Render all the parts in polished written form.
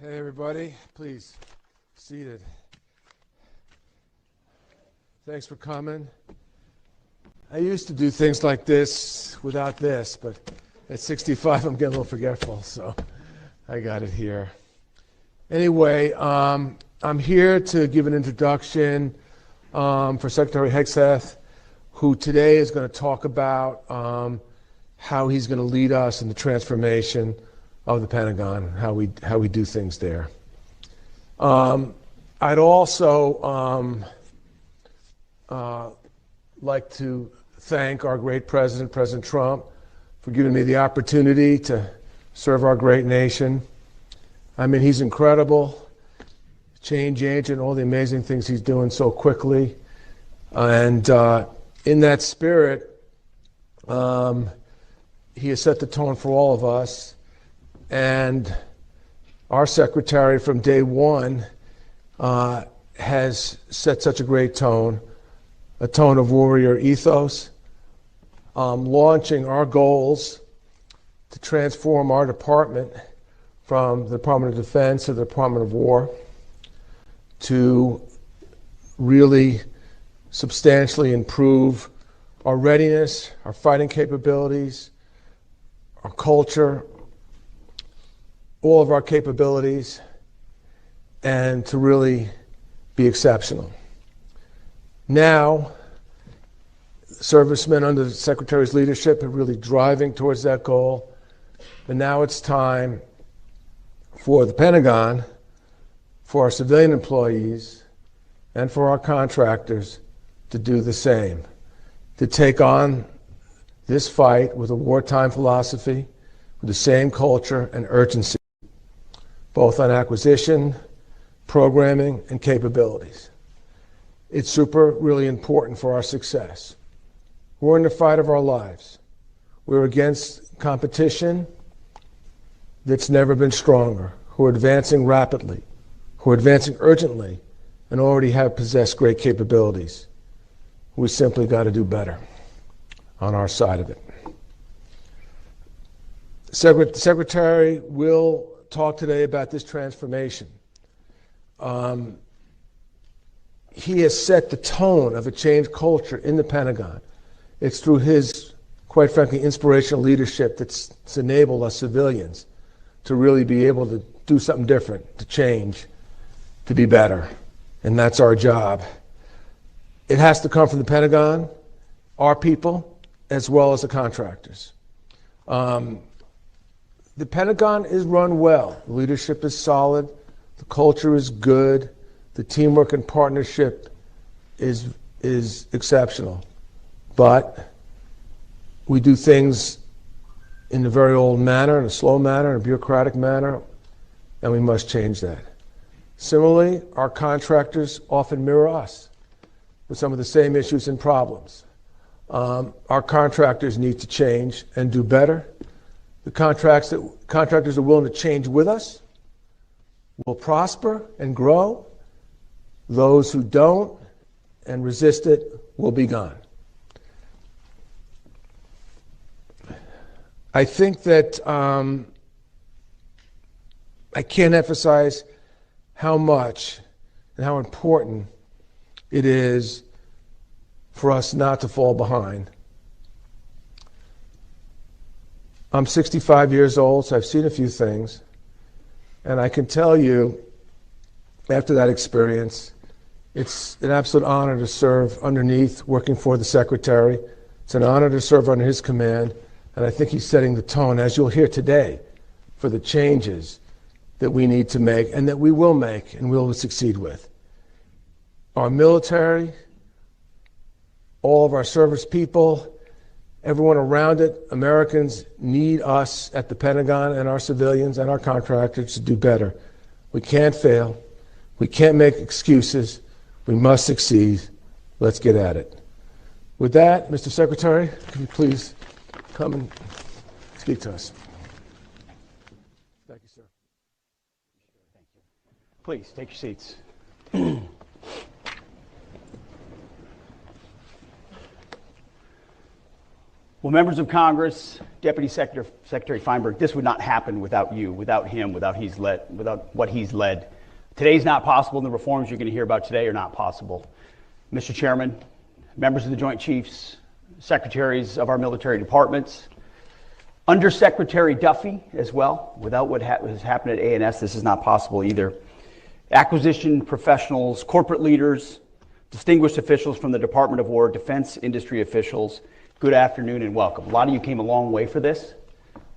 Hey everybody, please, seated. Thanks for coming. I used to do things like this without this, but at 65 I'm getting a little forgetful, so I got it here. Anyway, I'm here to give an introduction for Secretary Hegseth, who today is going to talk about how he's going to lead us in the transformation of the Pentagon, how we do things there. I'd also like to thank our great president, President Trump, for giving me the opportunity to serve our great nation. I mean, he's incredible, change agent, all the amazing things he's doing so quickly. And in that spirit, he has set the tone for all of us. And our secretary from day one has set such a great tone, a tone of warrior ethos, launching our goals to transform our department from the Department of Defense to the Department of War, to really substantially improve our readiness, our fighting capabilities, our culture, all of our capabilities, and to really be exceptional. Now, servicemen under the Secretary's leadership are really driving towards that goal, but now it's time for the Pentagon, for our civilian employees, and for our contractors to do the same, to take on this fight with a wartime philosophy, with the same culture and urgency, both on acquisition, programming, and capabilities. It's really important for our success. We're in the fight of our lives. We're against competition that's never been stronger, who are advancing rapidly, who are advancing urgently, and already have possessed great capabilities. We simply got to do better on our side of it. The Secretary will talk today about this transformation. He has set the tone of a changed culture in the Pentagon. It's through his, quite frankly, inspirational leadership that's enabled us civilians to really be able to do something different, to change, to be better. And that's our job. It has to come from the Pentagon, our people, as well as the contractors. The Pentagon is run well. The leadership is solid. The culture is good. The teamwork and partnership is exceptional. But we do things in a very old manner, in a slow manner, in a bureaucratic manner, and we must change that. Similarly, our contractors often mirror us with some of the same issues and problems. Our contractors need to change and do better. The contractors are willing to change with us will prosper and grow. Those who don't and resist it will be gone. I think that I can't emphasize how much and how important it is for us not to fall behind. I'm 65 years old, so I've seen a few things. And I can tell you, after that experience, it's an absolute honor to serve underneath, working for the Secretary. It's an honor to serve under his command. And I think he's setting the tone, as you'll hear today, for the changes that we need to make and that we will make and will succeed with. Our military, all of our service people, everyone around it, Americans need us at the Pentagon and our civilians and our contractors to do better. We can't fail. We can't make excuses. We must succeed. Let's get at it. With that, Mr. Secretary, can you please come and speak to us? Thank you, sir. Thank you. Please, take your seats. Well, members of Congress, Deputy Secretary Feinberg, this would not happen without you, without him, without what he's led. Today's not possible, and the reforms you're going to hear about today are not possible. Mr. Chairman, members of the Joint Chiefs, secretaries of our military departments, Undersecretary Duffy as well. Without what has happened at A&S, this is not possible either. Acquisition professionals, corporate leaders, distinguished officials from the Department of War, defense industry officials, good afternoon and welcome. A lot of you came a long way for this,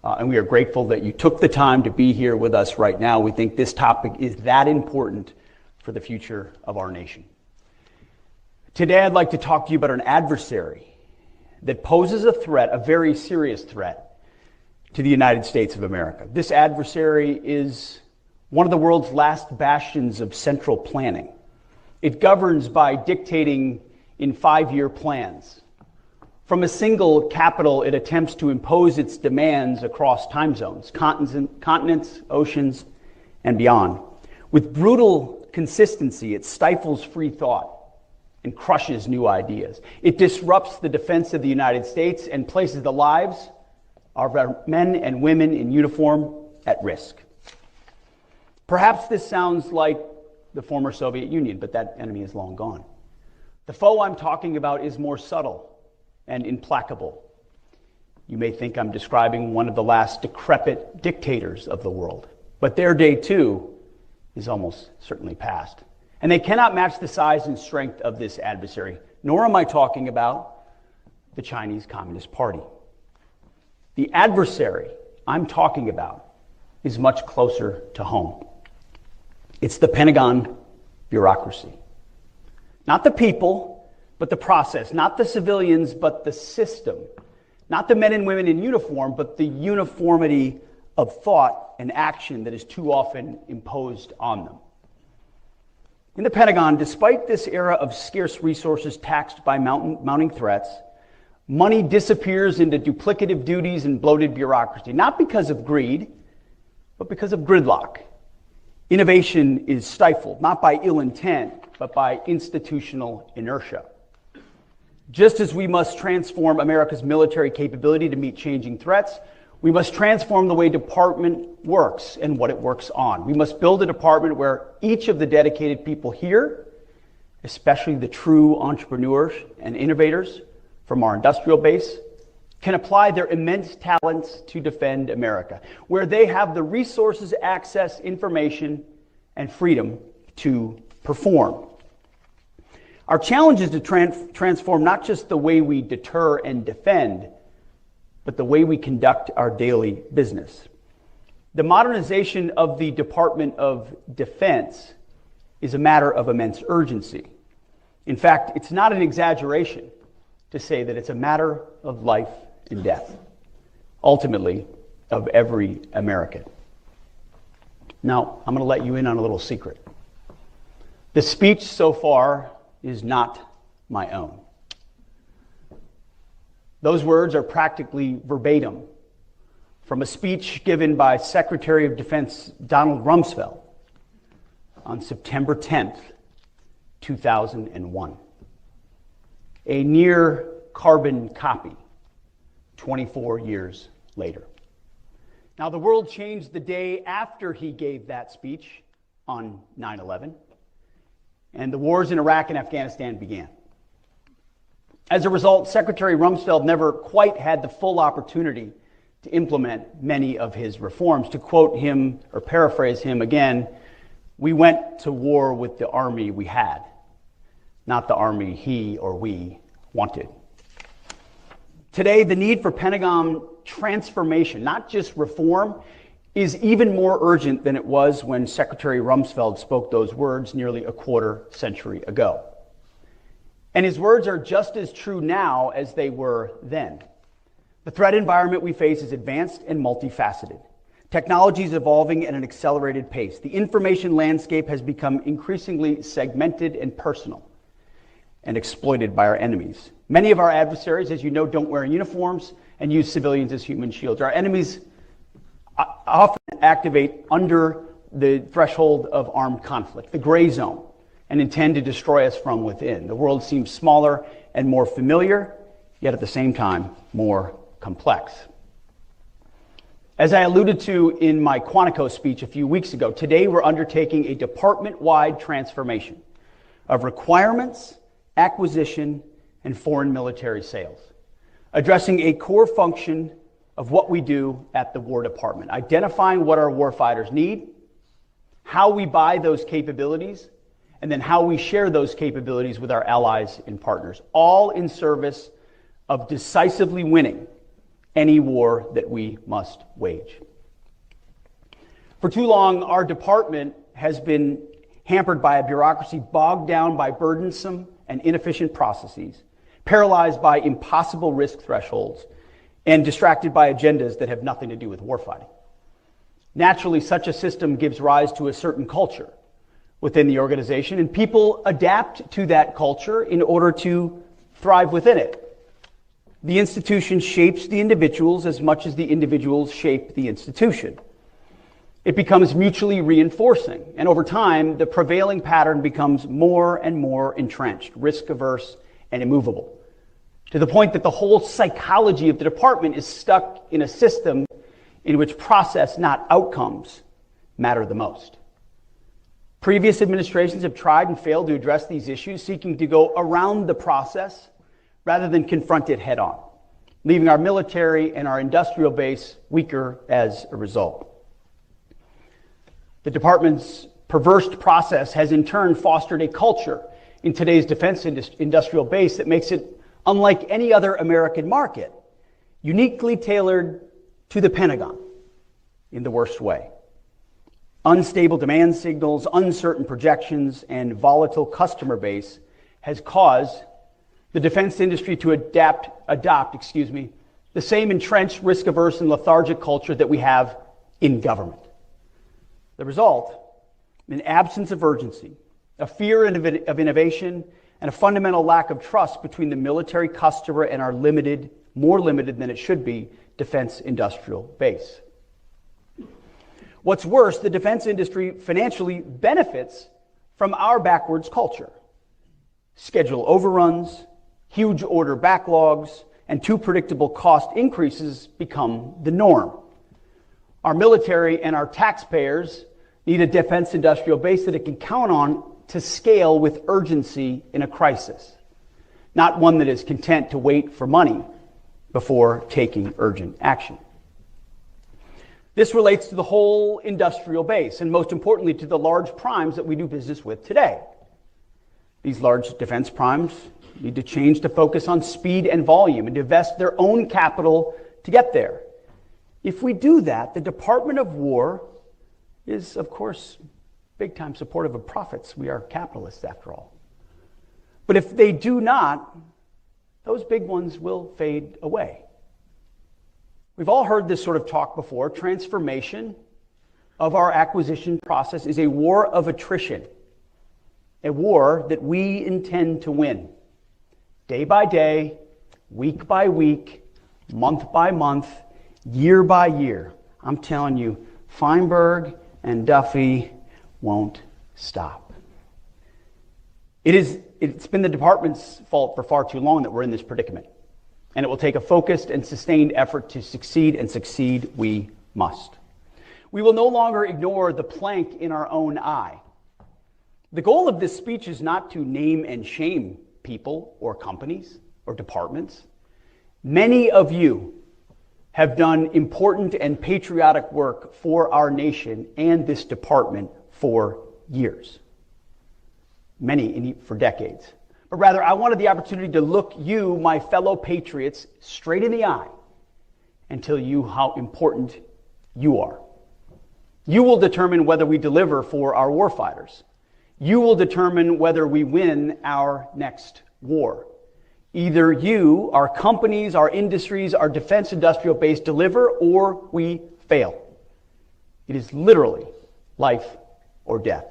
and we are grateful that you took the time to be here with us right now. We think this topic is that important for the future of our nation. Today, I'd like to talk to you about an adversary that poses a threat, a very serious threat, to the United States of America. This adversary is one of the world's last bastions of central planning. It governs by dictating in 5-year plans. From a single capital, it attempts to impose its demands across time zones, continents, oceans, and beyond. With brutal consistency, it stifles free thought and crushes new ideas. It disrupts the defense of the United States and places the lives of our men and women in uniform at risk. Perhaps this sounds like the former Soviet Union, but that enemy is long gone. The foe I'm talking about is more subtle and implacable. You may think I'm describing one of the last decrepit dictators of the world, but their day too is almost certainly past. And they cannot match the size and strength of this adversary, nor am I talking about the Chinese Communist Party. The adversary I'm talking about is much closer to home. It's the Pentagon bureaucracy. Not the people, but the process. Not the civilians, but the system. Not the men and women in uniform, but the uniformity of thought and action that is too often imposed on them. In the Pentagon, despite this era of scarce resources taxed by mounting threats, money disappears into duplicative duties and bloated bureaucracy, not because of greed, but because of gridlock. Innovation is stifled, not by ill intent, but by institutional inertia. Just as we must transform America's military capability to meet changing threats, we must transform the way department works and what it works on. We must build a department where each of the dedicated people here, especially the true entrepreneurs and innovators from our industrial base, can apply their immense talents to defend America, where they have the resources, access, information, and freedom to perform. Our challenge is to transform not just the way we deter and defend, but the way we conduct our daily business. The modernization of the Department of Defense is a matter of immense urgency. In fact, it's not an exaggeration to say that it's a matter of life and death, ultimately of every American. Now, I'm going to let you in on a little secret. The speech so far is not my own. Those words are practically verbatim from a speech given by Secretary of Defense Donald Rumsfeld on September 10th, 2001. A near carbon copy 24 years later. Now, the world changed the day after he gave that speech on 9/11, and the wars in Iraq and Afghanistan began. As a result, Secretary Rumsfeld never quite had the full opportunity to implement many of his reforms. To quote him, or paraphrase him again, we went to war with the army we had, not the army he or we wanted. Today, the need for Pentagon transformation, not just reform, is even more urgent than it was when Secretary Rumsfeld spoke those words nearly a quarter century ago. And his words are just as true now as they were then. The threat environment we face is advanced and multifaceted. Technology is evolving at an accelerated pace. The information landscape has become increasingly segmented and personal and exploited by our enemies. Many of our adversaries, as you know, don't wear uniforms and use civilians as human shields. Our enemies often activate under the threshold of armed conflict, the gray zone, and intend to destroy us from within. The world seems smaller and more familiar, yet at the same time more complex. As I alluded to in my Quantico speech a few weeks ago, today we're undertaking a department-wide transformation of requirements, acquisition, and foreign military sales, addressing a core function of what we do at the War Department, identifying what our warfighters need, how we buy those capabilities, and then how we share those capabilities with our allies and partners, all in service of decisively winning any war that we must wage. For too long, our department has been hampered by a bureaucracy bogged down by burdensome and inefficient processes, paralyzed by impossible risk thresholds, and distracted by agendas that have nothing to do with warfighting. Naturally, such a system gives rise to a certain culture within the organization, and people adapt to that culture in order to thrive within it. The institution shapes the individuals as much as the individuals shape the institution. It becomes mutually reinforcing, and over time, the prevailing pattern becomes more and more entrenched, risk-averse, and immovable, to the point that the whole psychology of the department is stuck in a system in which process, not outcomes, matter the most. Previous administrations have tried and failed to address these issues, seeking to go around the process rather than confront it head on, leaving our military and our industrial base weaker as a result. The department's perverse process has in turn fostered a culture in today's defense industrial base that makes it unlike any other American market, uniquely tailored to the Pentagon in the worst way. Unstable demand signals, uncertain projections, and volatile customer base has caused the defense industry to adopt the same entrenched, risk-averse, and lethargic culture that we have in government. The result, an absence of urgency, a fear of innovation, and a fundamental lack of trust between the military customer and our limited, more limited than it should be, defense industrial base. What's worse, the defense industry financially benefits from our backwards culture. Schedule overruns, huge order backlogs, and too predictable cost increases become the norm. Our military and our taxpayers need a defense industrial base that it can count on to scale with urgency in a crisis, not one that is content to wait for money before taking urgent action. This relates to the whole industrial base, and most importantly to the large primes that we do business with today. These large defense primes need to change to focus on speed and volume and to invest their own capital to get there. If we do that, the Department of War is, of course, big-time supportive of profits. We are capitalists, after all. But if they do not, those big ones will fade away. We've all heard this sort of talk before. Transformation of our acquisition process is a war of attrition, a war that we intend to win. Day by day, week by week, month by month, year by year. I'm telling you, Feinberg and Duffy won't stop. It's been the department's fault for far too long that we're in this predicament. And it will take a focused and sustained effort to succeed, and succeed we must. We will no longer ignore the plank in our own eye. The goal of this speech is not to name and shame people or companies or departments. Many of you have done important and patriotic work for our nation and this department for years. Many for decades. But rather, I wanted the opportunity to look you, my fellow patriots, straight in the eye and tell you how important you are. You will determine whether we deliver for our warfighters. You will determine whether we win our next war. Either you, our companies, our industries, our defense industrial base deliver, or we fail. It is literally life or death.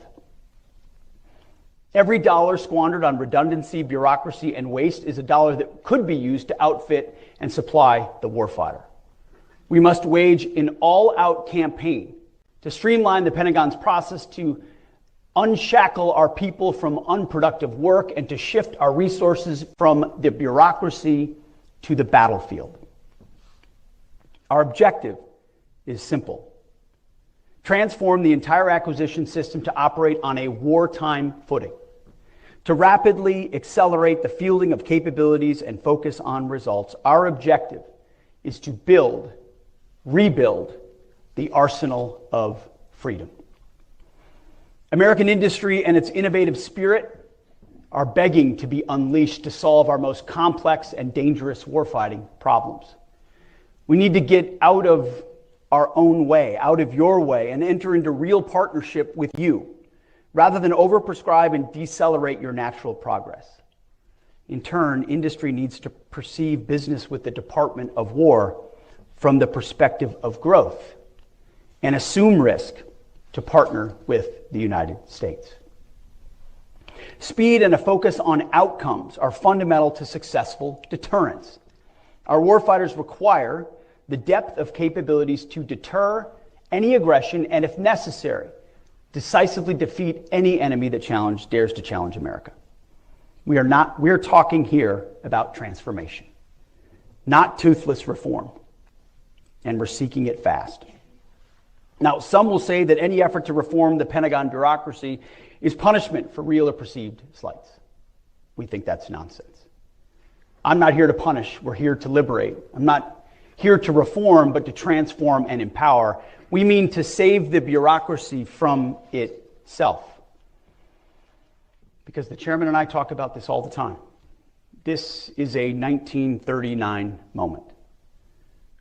Every dollar squandered on redundancy, bureaucracy, and waste is a dollar that could be used to outfit and supply the warfighter. We must wage an all-out campaign to streamline the Pentagon's process, to unshackle our people from unproductive work, and to shift our resources from the bureaucracy to the battlefield. Our objective is simple. Transform the entire acquisition system to operate on a wartime footing, to rapidly accelerate the fielding of capabilities and focus on results. Our objective is to rebuild the arsenal of freedom. American industry and its innovative spirit are begging to be unleashed to solve our most complex and dangerous warfighting problems. We need to get out of our own way, out of your way, and enter into real partnership with you, rather than overprescribe and decelerate your natural progress. In turn, industry needs to perceive business with the Department of War from the perspective of growth and assume risk to partner with the United States. Speed and a focus on outcomes are fundamental to successful deterrence. Our warfighters require the depth of capabilities to deter any aggression and, if necessary, decisively defeat any enemy that dares to challenge America. We're talking here about transformation, not toothless reform, and we're seeking it fast. Now, some will say that any effort to reform the Pentagon bureaucracy is punishment for real or perceived slights. We think that's nonsense. I'm not here to punish, we're here to liberate. I'm not here to reform, but to transform and empower. We mean to save the bureaucracy from itself. Because the chairman and I talk about this all the time. This is a 1939 moment.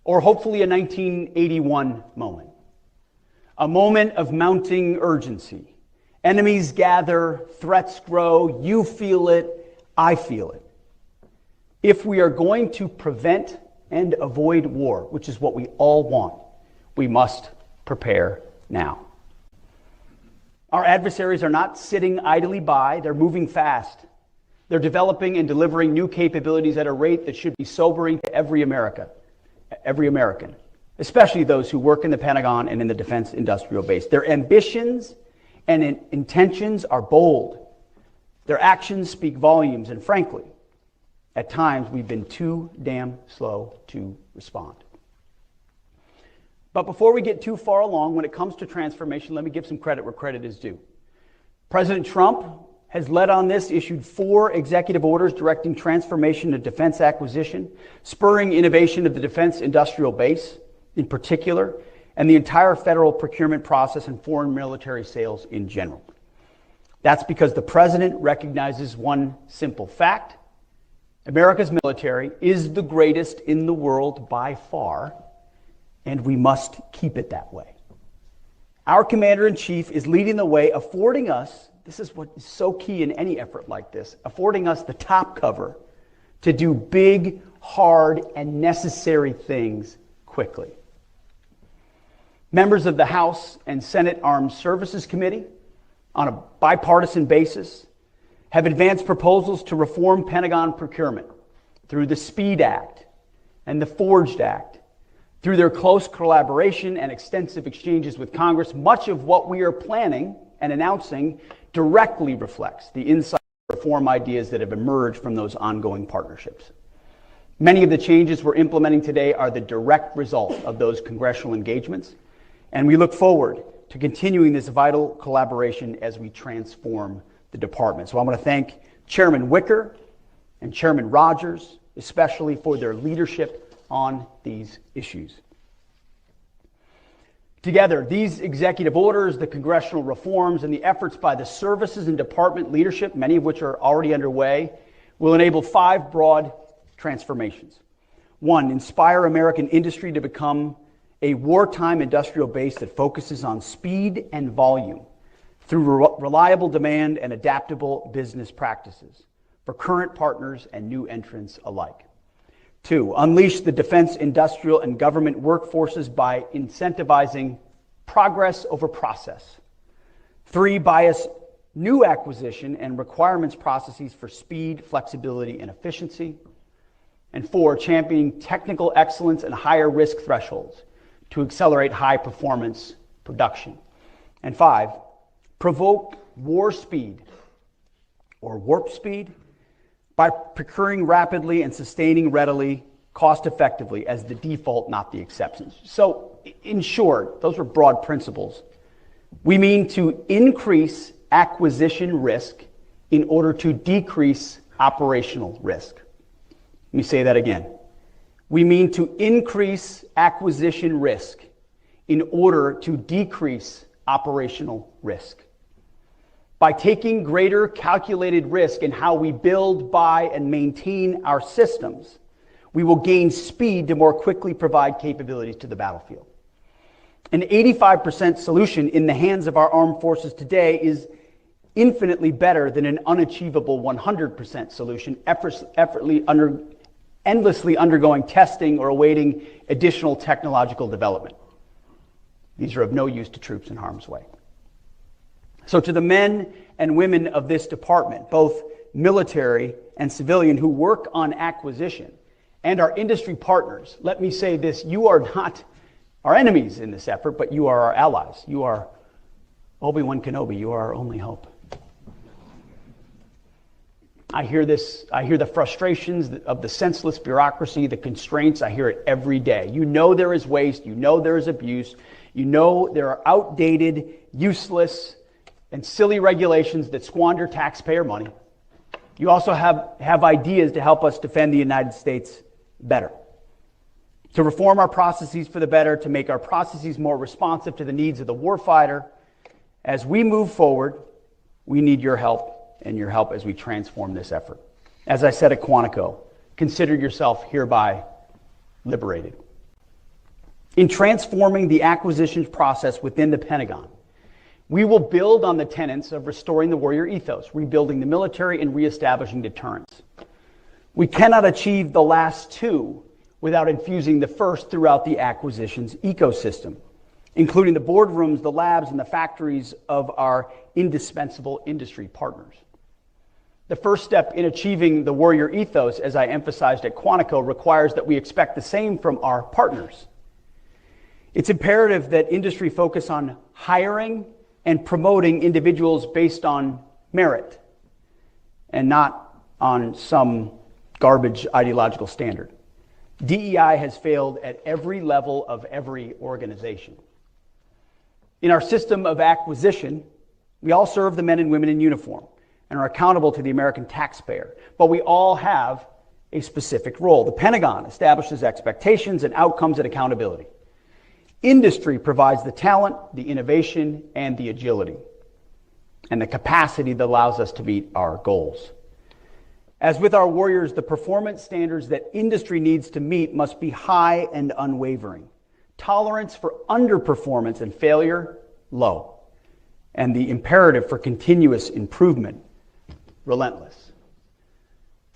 Or hopefully a 1981 moment. A moment of mounting urgency. Enemies gather, threats grow, you feel it, I feel it. If we are going to prevent and avoid war, which is what we all want, we must prepare now. Our adversaries are not sitting idly by, they're moving fast. They're developing and delivering new capabilities at a rate that should be sobering to every American, especially those who work in the Pentagon and in the defense industrial base. Their ambitions and intentions are bold. Their actions speak volumes, and frankly, at times, we've been too damn slow to respond. But before we get too far along, when it comes to transformation, let me give some credit where credit is due. President Trump has led on this, issued 4 executive orders directing transformation of defense acquisition, spurring innovation of the defense industrial base in particular, and the entire federal procurement process and foreign military sales in general. That's because the president recognizes one simple fact. America's military is the greatest in the world by far, and we must keep it that way. Our commander-in-chief is leading the way, affording us, this is what is so key in any effort like this, affording us the top cover to do big, hard, and necessary things quickly. Members of the House and Senate Armed Services Committee, on a bipartisan basis, have advanced proposals to reform Pentagon procurement through the SPEED Act and the Forged Act. Through their close collaboration and extensive exchanges with Congress, much of what we are planning and announcing directly reflects the insight and reform ideas that have emerged from those ongoing partnerships. Many of the changes we're implementing today are the direct result of those congressional engagements, and we look forward to continuing this vital collaboration as we transform the department. So I want to thank Chairman Wicker and Chairman Rogers, especially for their leadership on these issues. Together, these executive orders, the congressional reforms, and the efforts by the services and department leadership, many of which are already underway, will enable 5 broad transformations. 1, inspire American industry to become a wartime industrial base that focuses on speed and volume through reliable demand and adaptable business practices for current partners and new entrants alike. 2, unleash the defense, industrial, and government workforces by incentivizing progress over process. 3, bias new acquisition and requirements processes for speed, flexibility, and efficiency. And 4, championing technical excellence and higher risk thresholds to accelerate high performance production. And 5, provoke war speed or warp speed by procuring rapidly and sustaining readily cost effectively as the default, not the exceptions. So, in short, those are broad principles. We mean to increase acquisition risk in order to decrease operational risk. Let me say that again. We mean to increase acquisition risk in order to decrease operational risk. By taking greater calculated risk in how we build, buy, and maintain our systems, we will gain speed to more quickly provide capabilities to the battlefield. An 85% solution in the hands of our armed forces today is infinitely better than an unachievable 100% solution, endlessly undergoing testing or awaiting additional technological development. These are of no use to troops in harm's way. So to the men and women of this department, both military and civilian, who work on acquisition, and our industry partners, let me say this: you are not our enemies in this effort, but you are our allies. You are Obi-Wan Kenobi. You are our only hope. I hear the frustrations of the senseless bureaucracy, the constraints. I hear it every day. You know there is waste. You know there is abuse. You know there are outdated, useless, and silly regulations that squander taxpayer money. You also have ideas to help us defend the United States better, to reform our processes for the better, to make our processes more responsive to the needs of the warfighter. As we move forward, we need your help, and your help as we transform this effort. As I said at Quantico, consider yourself hereby liberated. In transforming the acquisitions process within the Pentagon, we will build on the tenets of restoring the warrior ethos, rebuilding the military, and reestablishing deterrence. We cannot achieve the last two without infusing the first throughout the acquisitions ecosystem, including the boardrooms, the labs, and the factories of our indispensable industry partners. The first step in achieving the warrior ethos, as I emphasized at Quantico, requires that we expect the same from our partners. It's imperative that industry focus on hiring and promoting individuals based on merit and not on some garbage ideological standard. DEI has failed at every level of every organization. In our system of acquisition, we all serve the men and women in uniform and are accountable to the American taxpayer, but we all have a specific role. The Pentagon establishes expectations and outcomes and accountability. Industry provides the talent, the innovation, and the agility, and the capacity that allows us to meet our goals. As with our warriors, the performance standards that industry needs to meet must be high and unwavering. Tolerance for underperformance and failure, low. And the imperative for continuous improvement, relentless.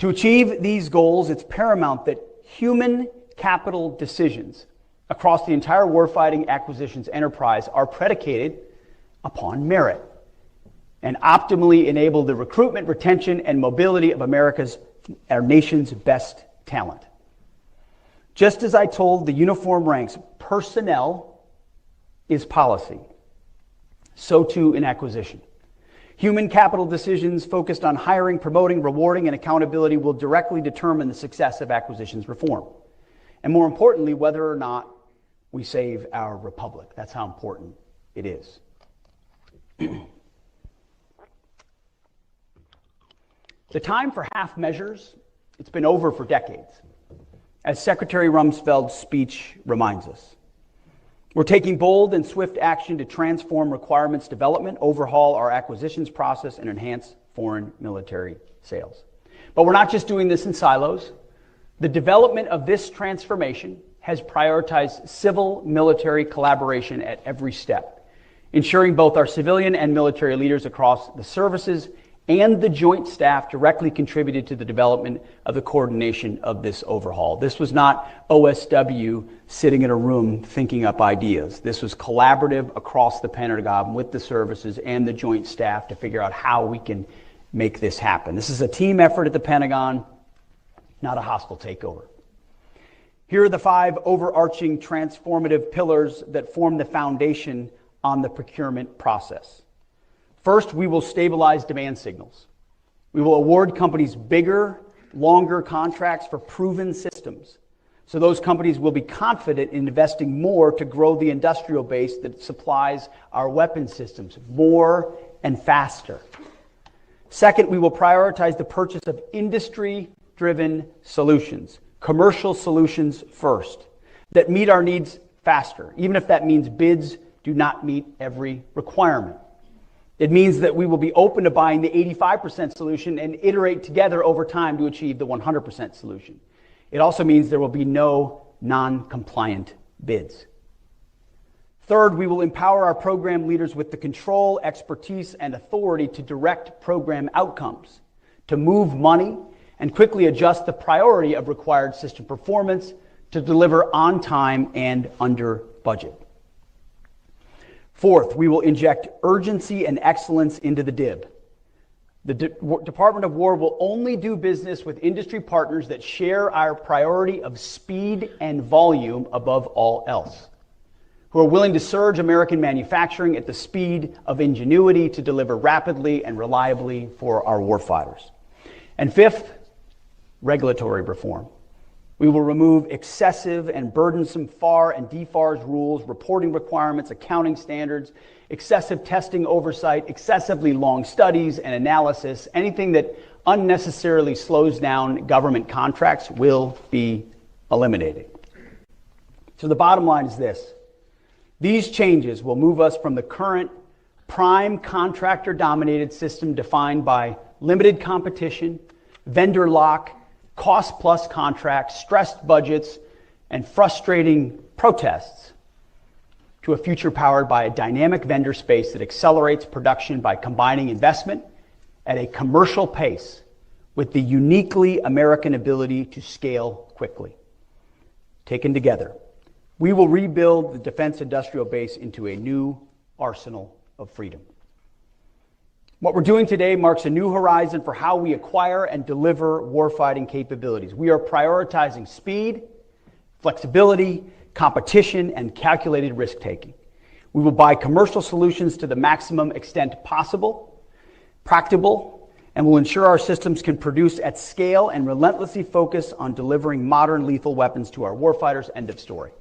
To achieve these goals, it's paramount that human capital decisions across the entire warfighting acquisitions enterprise are predicated upon merit and optimally enable the recruitment, retention, and mobility of our nation's best talent. Just as I told the uniform ranks, personnel is policy, so too in acquisition. Human capital decisions focused on hiring, promoting, rewarding, and accountability will directly determine the success of acquisitions reform. And more importantly, whether or not we save our republic. That's how important it is. The time for half measures, it's been over for decades, as Secretary Rumsfeld's speech reminds us. We're taking bold and swift action to transform requirements development, overhaul our acquisitions process, and enhance foreign military sales. But we're not just doing this in silos. The development of this transformation has prioritized civil-military collaboration at every step, ensuring both our civilian and military leaders across the services and the joint staff directly contributed to the development of the coordination of this overhaul. This was not OSW sitting in a room thinking up ideas. This was collaborative across the Pentagon with the services and the joint staff to figure out how we can make this happen. This is a team effort at the Pentagon, not a hostile takeover. Here are the 5 overarching transformative pillars that form the foundation on the procurement process. First, we will stabilize demand signals. We will award companies bigger, longer contracts for proven systems So those companies will be confident in investing more to grow the industrial base that supplies our weapon systems more and faster. Second, we will prioritize the purchase of industry-driven solutions, commercial solutions first, that meet our needs faster, even if that means bids do not meet every requirement. It means that we will be open to buying the 85% solution and iterate together over time to achieve the 100% solution. It also means there will be no non-compliant bids. Third, we will empower our program leaders with the control, expertise, and authority to direct program outcomes, to move money, and quickly adjust the priority of required system performance to deliver on time and under budget. Fourth, we will inject urgency and excellence into the DIB. The Department of War will only do business with industry partners that share our priority of speed and volume above all else, who are willing to surge American manufacturing at the speed of ingenuity to deliver rapidly and reliably for our warfighters. And fifth, regulatory reform. We will remove excessive and burdensome FAR and DFARS rules, reporting requirements, accounting standards, excessive testing oversight, excessively long studies and analysis. Anything that unnecessarily slows down government contracts will be eliminated. So the bottom line is this. These changes will move us from the current prime contractor-dominated system defined by limited competition, vendor lock, cost-plus contracts, stressed budgets, and frustrating protests to a future powered by a dynamic vendor space that accelerates production by combining investment at a commercial pace with the uniquely American ability to scale quickly. Taken together, we will rebuild the defense industrial base into a new arsenal of freedom. What we're doing today marks a new horizon for how we acquire and deliver warfighting capabilities. We are prioritizing speed, flexibility, competition, and calculated risk-taking. We will buy commercial solutions to the maximum extent possible, practicable, and will ensure our systems can produce at scale and relentlessly focus on delivering modern lethal weapons to our warfighters. End of story.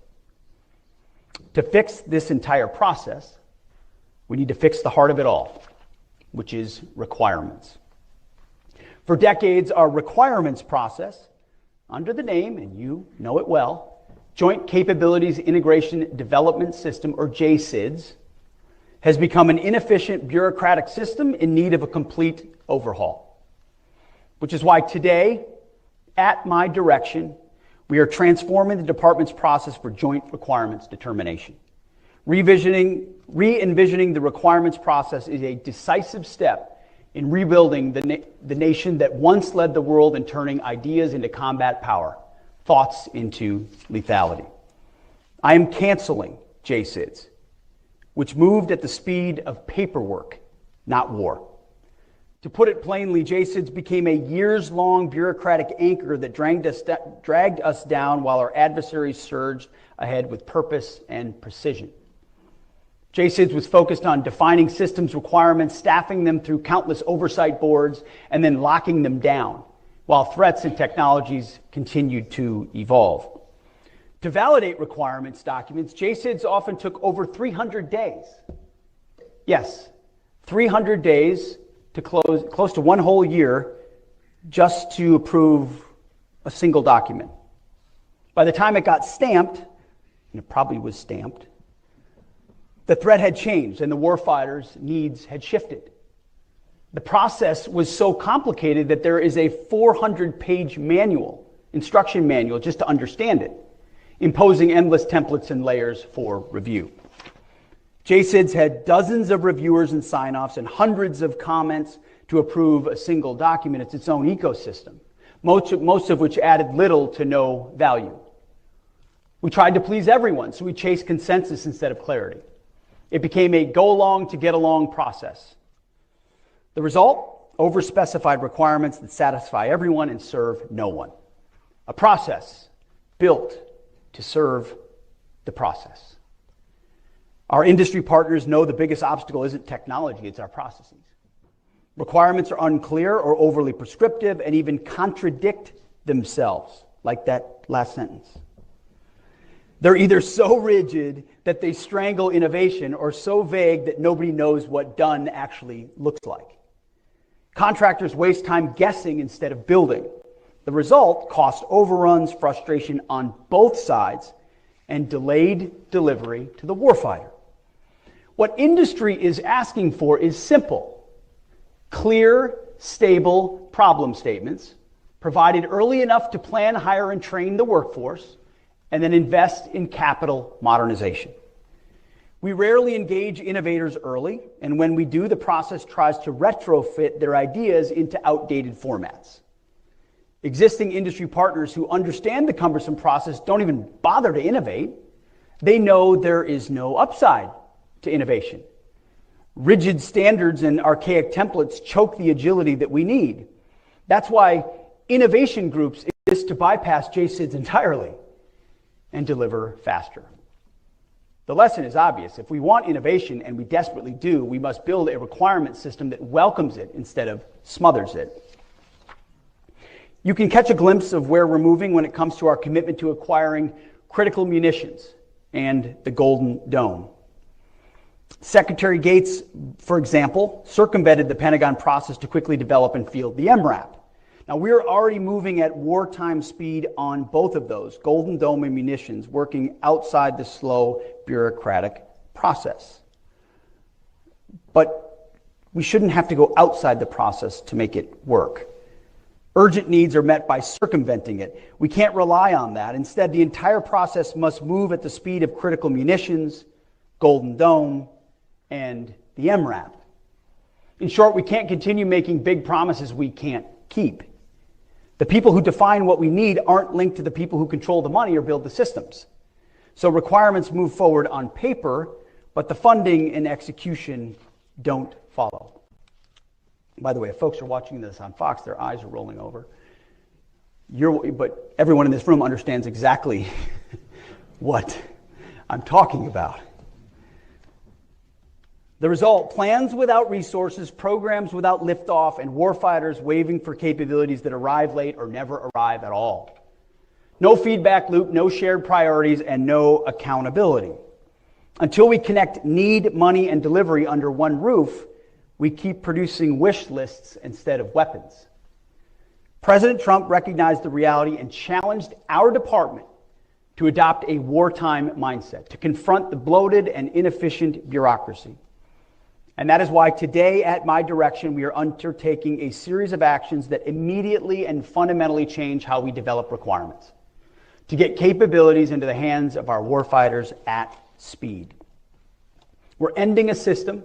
To fix this entire process, we need to fix the heart of it all, which is requirements. For decades, our requirements process, under the name, and you know it well, Joint Capabilities Integration Development System, or JCIDS, has become an inefficient bureaucratic system in need of a complete overhaul. Which is why today, at my direction, we are transforming the department's process for joint requirements determination. Re-envisioning the requirements process is a decisive step in rebuilding the nation that once led the world in turning ideas into combat power, thoughts into lethality. I am canceling JCIDS, which moved at the speed of paperwork, not war. To put it plainly, JCIDS became a years-long bureaucratic anchor that dragged us down while our adversaries surged ahead with purpose and precision. JCIDS was focused on defining systems requirements, staffing them through countless oversight boards, and then locking them down, while threats and technologies continued to evolve. To validate requirements documents, JCIDS often took over 300 days. Yes, 300 days to close to one whole year just to approve a single document. By the time it got stamped, and it probably was stamped, the threat had changed and the warfighters' needs had shifted. The process was so complicated that there is a 400-page manual, instruction manual, just to understand it, imposing endless templates and layers for review. JCIDS had dozens of reviewers and sign-offs and hundreds of comments to approve a single document. It's its own ecosystem, most of which added little to no value. We tried to please everyone, so we chased consensus instead of clarity. It became a go-along to get-along process. The result? Overspecified requirements that satisfy everyone and serve no one. A process built to serve the process. Our industry partners know the biggest obstacle isn't technology, it's our processes. Requirements are unclear or overly prescriptive and even contradict themselves, like that last sentence. They're either so rigid that they strangle innovation or so vague that nobody knows what done actually looks like. Contractors waste time guessing instead of building. The result, cost overruns, frustration on both sides, and delayed delivery to the warfighter. What industry is asking for is simple: clear, stable problem statements, provided early enough to plan, hire, and train the workforce, and then invest in capital modernization. We rarely engage innovators early, and when we do, the process tries to retrofit their ideas into outdated formats. Existing industry partners who understand the cumbersome process don't even bother to innovate. They know there is no upside to innovation. Rigid standards and archaic templates choke the agility that we need. That's why innovation groups exist, to bypass JSIDs entirely and deliver faster. The lesson is obvious. If we want innovation, and we desperately do, we must build a requirement system that welcomes it instead of smothers it. You can catch a glimpse of where we're moving when it comes to our commitment to acquiring critical munitions and the Golden Dome. Secretary Gates, for example, circumvented the Pentagon process to quickly develop and field the MRAP. Now, we're already moving at wartime speed on both of those, Golden Dome and munitions, working outside the slow bureaucratic process. But we shouldn't have to go outside the process to make it work. Urgent needs are met by circumventing it. We can't rely on that. Instead, the entire process must move at the speed of critical munitions, Golden Dome, and the MRAP. In short, we can't continue making big promises we can't keep. The people who define what we need aren't linked to the people who control the money or build the systems. So requirements move forward on paper, but the funding and execution don't follow. By the way, if folks are watching this on Fox, their eyes are rolling over. But everyone in this room understands exactly what I'm talking about. The result: plans without resources, programs without liftoff, and warfighters waving for capabilities that arrive late or never arrive at all. No feedback loop, no shared priorities, and no accountability. Until we connect need, money, and delivery under one roof, we keep producing wish lists instead of weapons. President Trump recognized the reality and challenged our department to adopt a wartime mindset, to confront the bloated and inefficient bureaucracy. And that is why today, at my direction, we are undertaking a series of actions that immediately and fundamentally change how we develop requirements, to get capabilities into the hands of our warfighters at speed. We're ending a system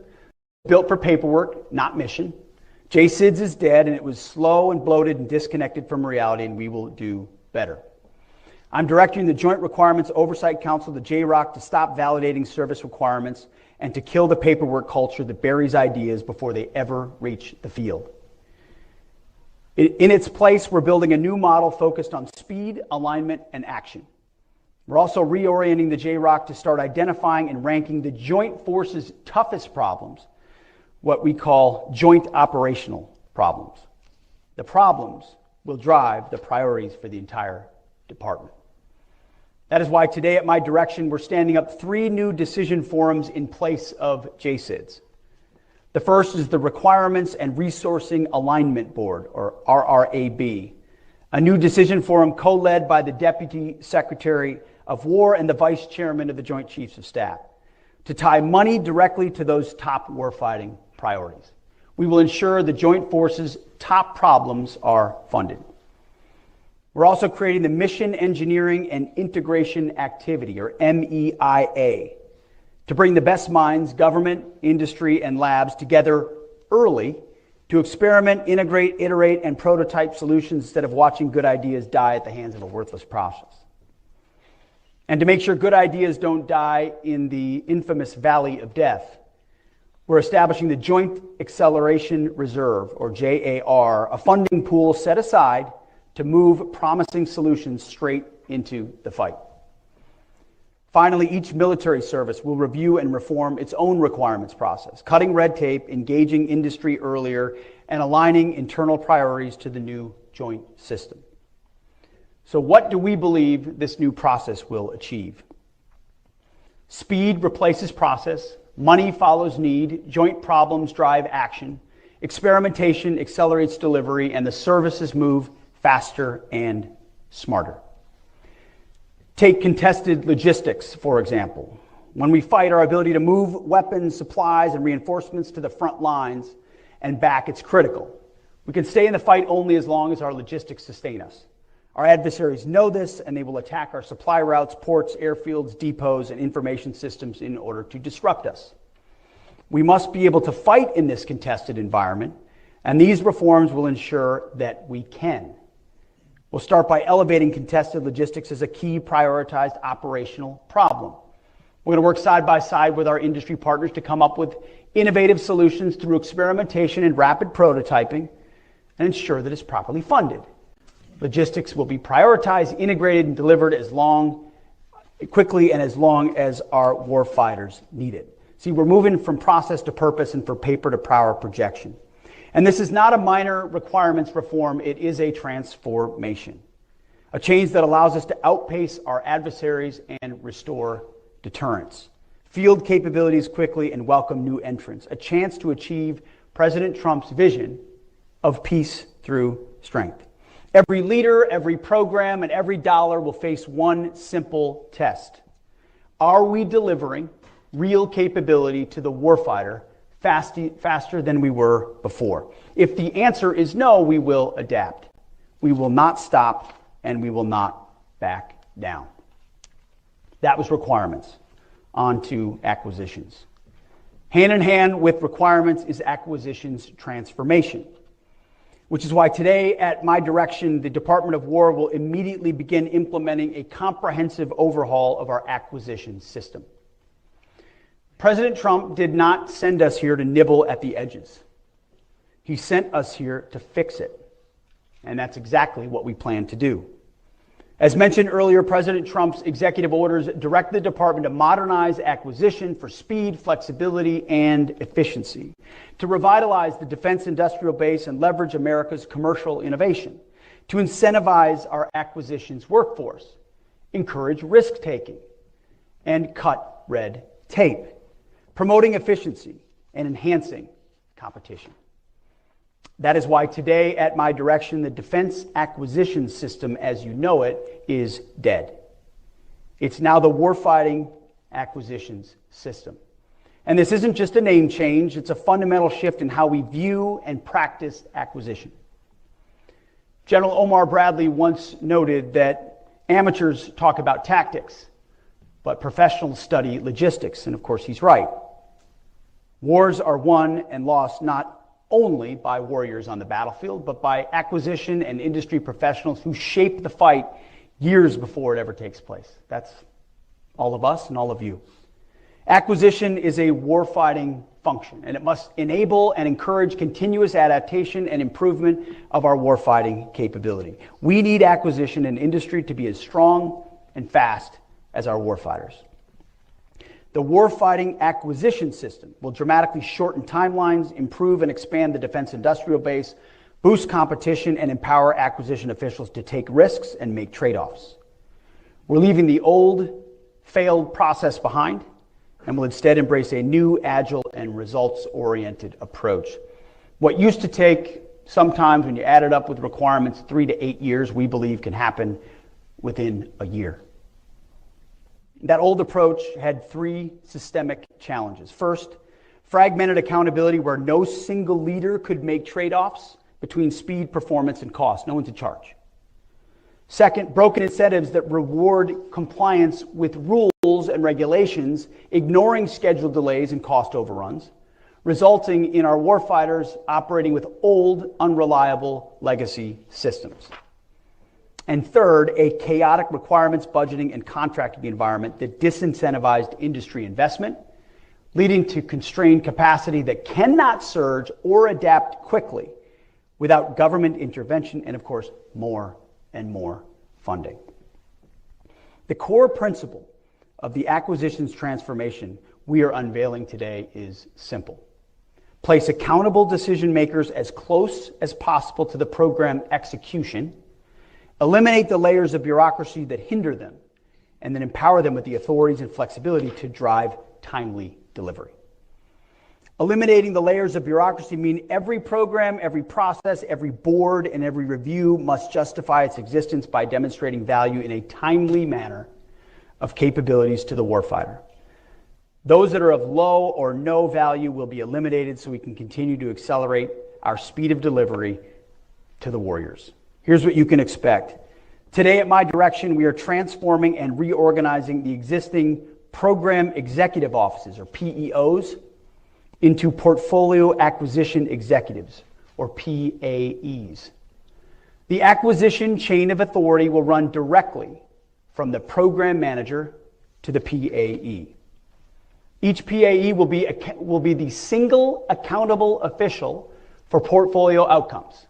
built for paperwork, not mission. JSIDS is dead, and it was slow and bloated and disconnected from reality, and we will do better. I'm directing the Joint Requirements Oversight Council, the JROC, to stop validating service requirements and to kill the paperwork culture that buries ideas before they ever reach the field. In its place, we're building a new model focused on speed, alignment, and action. We're also reorienting the JROC to start identifying and ranking the Joint Force's toughest problems, what we call joint operational problems. The problems will drive the priorities for the entire department. That is why today, at my direction, we're standing up 3 new decision forums in place of JSIDS. The first is the Requirements and Resourcing Alignment Board, or RRAB, a new decision forum co-led by the Deputy Secretary of War and the Vice Chairman of the Joint Chiefs of Staff, to tie money directly to those top warfighting priorities. We will ensure the Joint Forces' top problems are funded. We're also creating the Mission Engineering and Integration Activity, or MEIA, to bring the best minds, government, industry, and labs together early to experiment, integrate, iterate, and prototype solutions instead of watching good ideas die at the hands of a worthless process. And to make sure good ideas don't die in the infamous Valley of Death, we're establishing the Joint Acceleration Reserve, or JAR, a funding pool set aside to move promising solutions straight into the fight. Finally, each military service will review and reform its own requirements process, cutting red tape, engaging industry earlier, and aligning internal priorities to the new joint system. So what do we believe this new process will achieve? Speed replaces process, money follows need, joint problems drive action, experimentation accelerates delivery, and the services move faster and smarter. Take contested logistics, for example. When we fight, our ability to move weapons, supplies, and reinforcements to the front lines and back, it's critical. We can stay in the fight only as long as our logistics sustain us. Our adversaries know this, and they will attack our supply routes, ports, airfields, depots, and information systems in order to disrupt us. We must be able to fight in this contested environment, and these reforms will ensure that we can. We'll start by elevating contested logistics as a key prioritized operational problem. We're going to work side by side with our industry partners to come up with innovative solutions through experimentation and rapid prototyping and ensure that it's properly funded. Logistics will be prioritized, integrated, and delivered quickly and as long as our warfighters need it. See, we're moving from process to purpose and from paper to power projection. And this is not a minor requirements reform, it is a transformation. A change that allows us to outpace our adversaries and restore deterrence. Field capabilities quickly and welcome new entrants. A chance to achieve President Trump's vision of peace through strength. Every leader, every program, and every dollar will face one simple test. Are we delivering real capability to the warfighter faster than we were before? If the answer is no, we will adapt. We will not stop, and we will not back down. That was requirements. On to acquisitions. Hand in hand with requirements is acquisitions transformation, which is why today, at my direction, the Department of War will immediately begin implementing a comprehensive overhaul of our acquisition system. President Trump did not send us here to nibble at the edges. He sent us here to fix it. And that's exactly what we plan to do. As mentioned earlier, President Trump's executive orders direct the department to modernize acquisition for speed, flexibility, and efficiency, to revitalize the defense industrial base and leverage America's commercial innovation, to incentivize our acquisitions workforce, encourage risk-taking, and cut red tape, promoting efficiency and enhancing competition. That is why today, at my direction, the defense acquisition system, as you know it, is dead. It's now the warfighting acquisitions system. And this isn't just a name change, it's a fundamental shift in how we view and practice acquisition. General Omar Bradley once noted that amateurs talk about tactics, but professionals study logistics, and of course he's right. Wars are won and lost not only by warriors on the battlefield, but by acquisition and industry professionals who shape the fight years before it ever takes place. That's all of us and all of you. Acquisition is a warfighting function, and it must enable and encourage continuous adaptation and improvement of our warfighting capability. We need acquisition and industry to be as strong and fast as our warfighters. The warfighting acquisition system will dramatically shorten timelines, improve and expand the defense industrial base, boost competition, and empower acquisition officials to take risks and make trade-offs. We're leaving the old, failed process behind, and will instead embrace a new, agile, and results-oriented approach. What used to take, sometimes when you add it up with requirements, 3 to 8 years, we believe can happen within a year. That old approach had 3 systemic challenges. First, fragmented accountability where no single leader could make trade-offs between speed, performance, and cost. No one's in charge. Second, broken incentives that reward compliance with rules and regulations, ignoring schedule delays and cost overruns, resulting in our warfighters operating with old, unreliable legacy systems. And third, a chaotic requirements, budgeting, and contracting environment that disincentivized industry investment, leading to constrained capacity that cannot surge or adapt quickly without government intervention and, of course, more and more funding. The core principle of the acquisitions transformation we are unveiling today is simple. Place accountable decision makers as close as possible to the program execution, eliminate the layers of bureaucracy that hinder them, and then empower them with the authorities and flexibility to drive timely delivery. Eliminating the layers of bureaucracy mean every program, every process, every board, and every review must justify its existence by demonstrating value in a timely manner of capabilities to the warfighter. Those that are of low or no value will be eliminated so we can continue to accelerate our speed of delivery to the warriors. Here's what you can expect. Today at my direction, we are transforming and reorganizing the existing program executive offices, or PEOs, into portfolio acquisition executives, or PAEs. The acquisition chain of authority will run directly from the program manager to the PAE. Each PAE will be the single accountable official for portfolio outcomes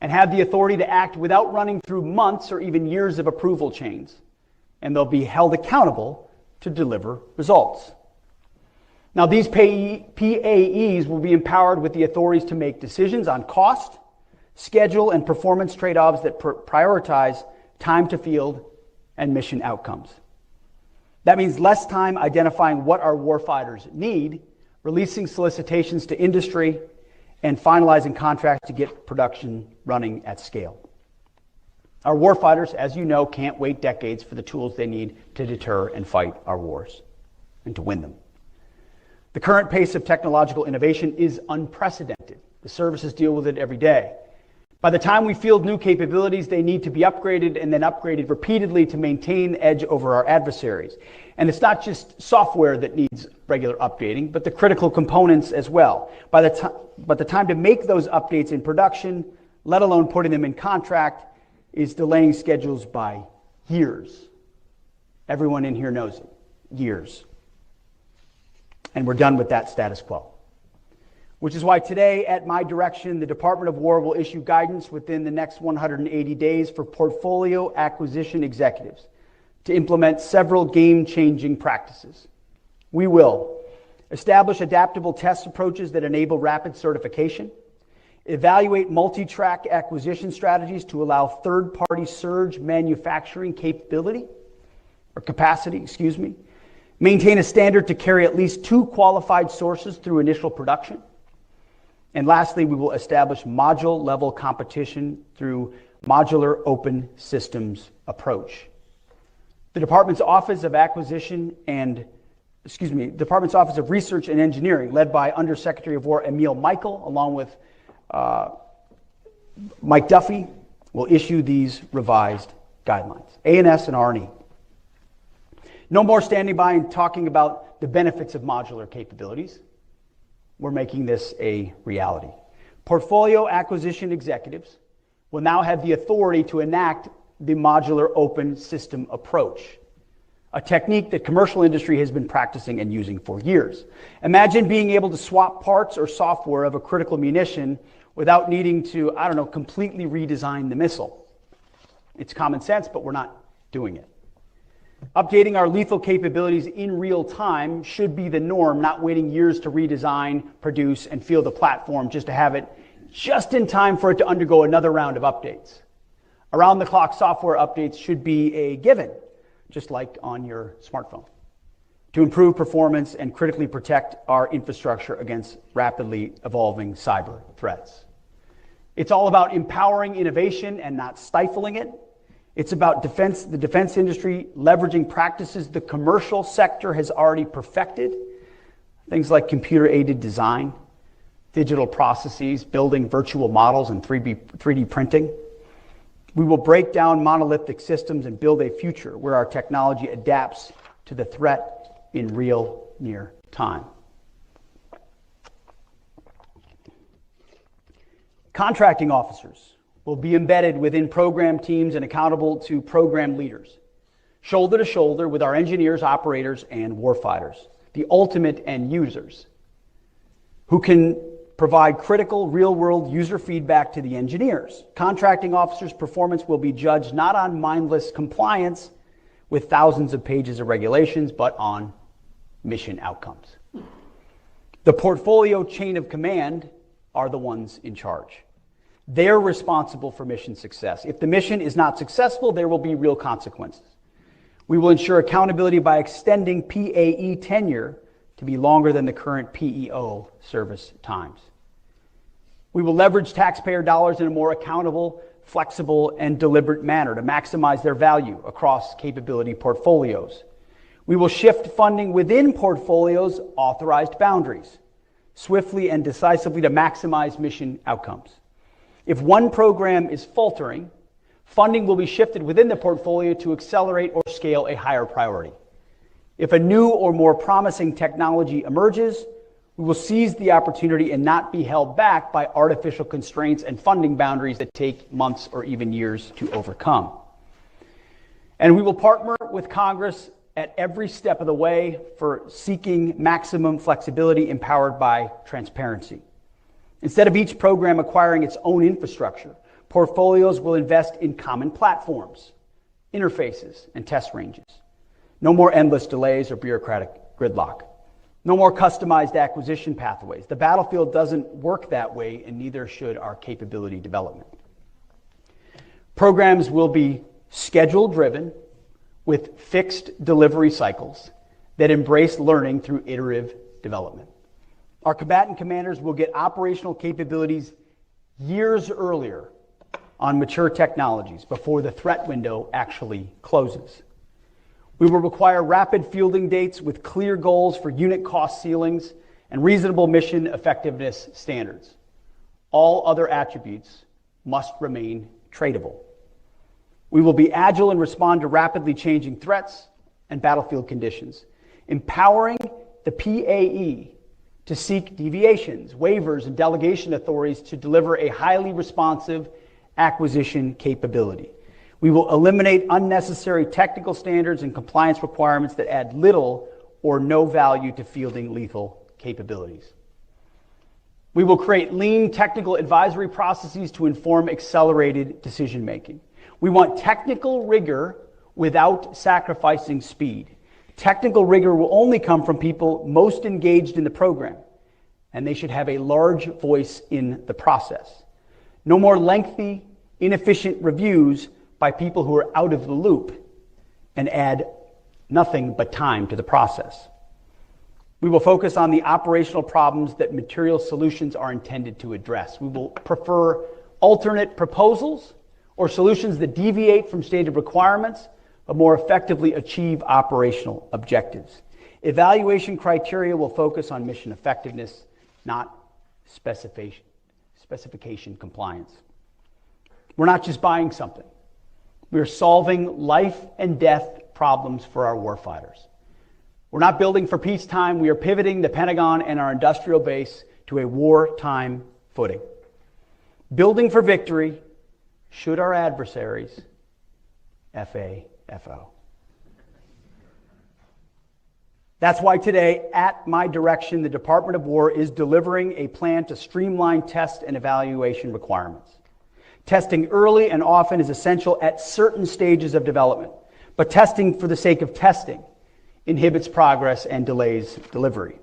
and have the authority to act without running through months or even years of approval chains. And they'll be held accountable to deliver results. Now, these PAEs will be empowered with the authorities to make decisions on cost, schedule, and performance trade-offs that prioritize time to field and mission outcomes. That means less time identifying what our warfighters need, releasing solicitations to industry, and finalizing contracts to get production running at scale. Our warfighters, as you know, can't wait decades for the tools they need to deter and fight our wars and to win them. The current pace of technological innovation is unprecedented. The services deal with it every day. By the time we field new capabilities, they need to be upgraded and then upgraded repeatedly to maintain the edge over our adversaries. And it's not just software that needs regular updating, but the critical components as well. By the time to make those updates in production, let alone putting them in contract, is delaying schedules by years. Everyone in here knows it. Years. And we're done with that status quo. Which is why today, at my direction, the Department of War will issue guidance within the next 180 days for portfolio acquisition executives to implement several game-changing practices. We will establish adaptable test approaches that enable rapid certification, evaluate multi-track acquisition strategies to allow third-party surge manufacturing capacity, maintain a standard to carry at least 2 qualified sources through initial production. And lastly, we will establish module-level competition through modular open systems approach. The Department's Office of Department's Office of Research and Engineering, led by Undersecretary of War Emil Michael, along with Mike Duffy, will issue these revised guidelines, A&S and R&E. No more standing by and talking about the benefits of modular capabilities. We're making this a reality. Portfolio acquisition executives will now have the authority to enact the modular open system approach, a technique that commercial industry has been practicing and using for years. Imagine being able to swap parts or software of a critical munition without needing to, completely redesign the missile. It's common sense, but we're not doing it. Updating our lethal capabilities in real time should be the norm, not waiting years to redesign, produce, and field a platform just to have it just in time for it to undergo another round of updates. Around-the-clock software updates should be a given, just like on your smartphone, to improve performance and critically protect our infrastructure against rapidly evolving cyber threats. It's all about empowering innovation and not stifling it. It's about the defense industry leveraging practices the commercial sector has already perfected, things like computer-aided design, digital processes, building virtual models, and 3D printing. We will break down monolithic systems and build a future where our technology adapts to the threat in real near time. Contracting officers will be embedded within program teams and accountable to program leaders, shoulder to shoulder with our engineers, operators, and warfighters, the ultimate end users, who can provide critical real-world user feedback to the engineers. Contracting officers' performance will be judged not on mindless compliance with thousands of pages of regulations, but on mission outcomes. The portfolio chain of command are the ones in charge. They're responsible for mission success. If the mission is not successful, there will be real consequences. We will ensure accountability by extending PAE tenure to be longer than the current PEO service times. We will leverage taxpayer dollars in a more accountable, flexible, and deliberate manner to maximize their value across capability portfolios. We will shift funding within portfolios' authorized boundaries, swiftly and decisively to maximize mission outcomes. If one program is faltering, funding will be shifted within the portfolio to accelerate or scale a higher priority. If a new or more promising technology emerges, we will seize the opportunity and not be held back by artificial constraints and funding boundaries that take months or even years to overcome. And we will partner with Congress at every step of the way for seeking maximum flexibility empowered by transparency. Instead of each program acquiring its own infrastructure, portfolios will invest in common platforms, interfaces, and test ranges. No more endless delays or bureaucratic gridlock. No more customized acquisition pathways. The battlefield doesn't work that way, and neither should our capability development. Programs will be schedule-driven with fixed delivery cycles that embrace learning through iterative development. Our combatant commanders will get operational capabilities years earlier on mature technologies before the threat window actually closes. We will require rapid fielding dates with clear goals for unit cost ceilings and reasonable mission effectiveness standards. All other attributes must remain tradable. We will be agile and respond to rapidly changing threats and battlefield conditions, empowering the PAE to seek deviations, waivers, and delegation authorities to deliver a highly responsive acquisition capability. We will eliminate unnecessary technical standards and compliance requirements that add little or no value to fielding lethal capabilities. We will create lean technical advisory processes to inform accelerated decision making. We want technical rigor without sacrificing speed. Technical rigor will only come from people most engaged in the program, and they should have a large voice in the process. No more lengthy, inefficient reviews by people who are out of the loop and add nothing but time to the process. We will focus on the operational problems that material solutions are intended to address. We will prefer alternate proposals or solutions that deviate from stated requirements but more effectively achieve operational objectives. Evaluation criteria will focus on mission effectiveness, not specification compliance. We're not just buying something. We are solving life and death problems for our warfighters. We're not building for peacetime. We are pivoting the Pentagon and our industrial base to a wartime footing. Building for victory should our adversaries FAFO. That's why today, at my direction, the Department of War is delivering a plan to streamline test and evaluation requirements. Testing early and often is essential at certain stages of development, but testing for the sake of testing inhibits progress and delays delivery.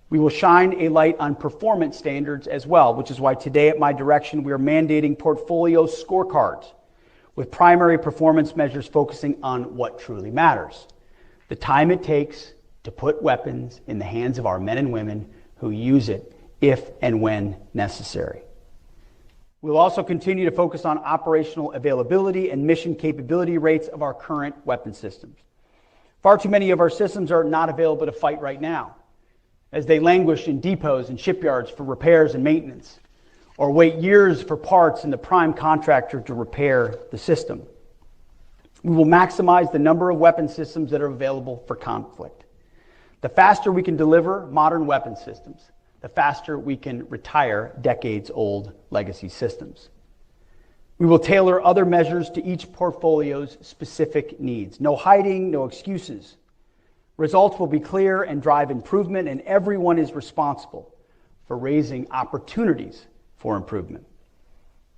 We will shine a light on performance standards as well, which is why today at my direction we are mandating portfolio scorecards with primary performance measures focusing on what truly matters: the time it takes to put weapons in the hands of our men and women who use it if and when necessary. We'll also continue to focus on operational availability and mission capability rates of our current weapon systems. Far too many of our systems are not available to fight right now, as they languish in depots and shipyards for repairs and maintenance, or wait years for parts and the prime contractor to repair the system. We will maximize the number of weapon systems that are available for conflict. The faster we can deliver modern weapon systems, the faster we can retire decades-old legacy systems. We will tailor other measures to each portfolio's specific needs. No hiding, no excuses. Results will be clear and drive improvement, and everyone is responsible for raising opportunities for improvement.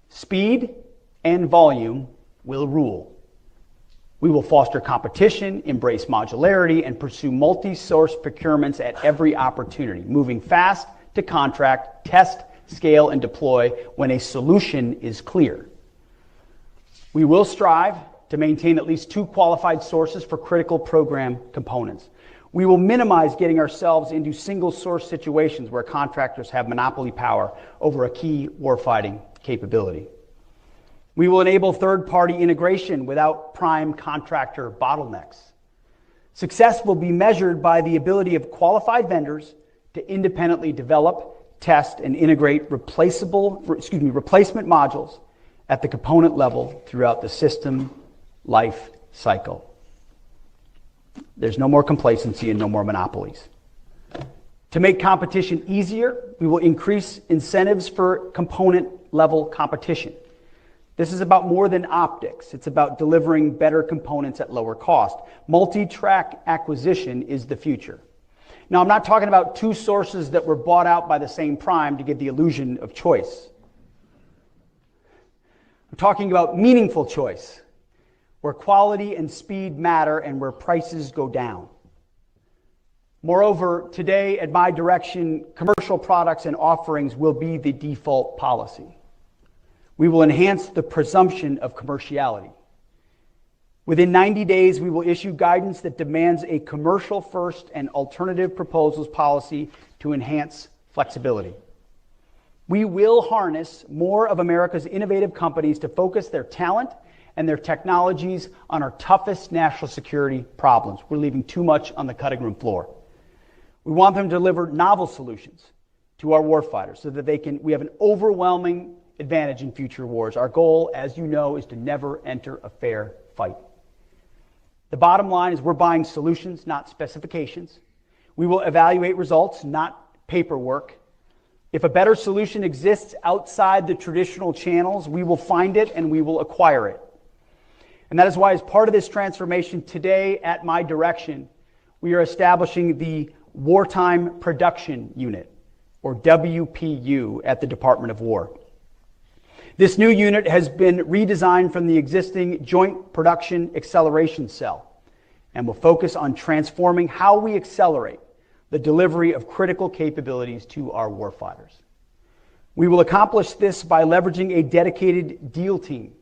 Speed and volume will rule. We will foster competition, embrace modularity, and pursue multi-source procurements at every opportunity, moving fast to contract, test, scale, and deploy when a solution is clear. We will strive to to maintain at least 2 qualified sources for critical program components. We will minimize getting ourselves into single source situations where contractors have monopoly power over a key warfighting capability. We will enable third-party integration without prime contractor bottlenecks. Success will be measured by the ability of qualified vendors to independently develop, test, and integrate replacement modules at the component level throughout the system life cycle. There's no more complacency and no more monopolies. To make competition easier, we will increase incentives for component level competition. This is about more than optics. It's about delivering better components at lower cost. Multi-track acquisition is the future. Now, I'm not talking about 2 sources that were bought out by the same prime to give the illusion of choice. I'm talking about meaningful choice, where quality and speed matter and where prices go down. Moreover, today, at my direction, commercial products and offerings will be the default policy. We will enhance the presumption of commerciality. Within 90 days, we will issue guidance that demands a commercial first and alternative proposals policy to enhance flexibility. We will harness more of America's innovative companies to focus their talent and their technologies on our toughest national security problems. We're leaving too much on the cutting room floor. We want them to deliver novel solutions to our warfighters so that we have an overwhelming advantage in future wars. Our goal, as you know, is to never enter a fair fight. The bottom line is we're buying solutions, not specifications. We will evaluate results, not paperwork. If a better solution exists outside the traditional channels, we will find it and we will acquire it. And that is why, as part of this transformation today, at my direction, we are establishing the Wartime Production Unit, or WPU, at the Department of War. This new unit has been redesigned from the existing Joint Production Acceleration Cell and will focus on transforming how we accelerate the delivery of critical capabilities to our warfighters. We will accomplish this by leveraging a dedicated deal team,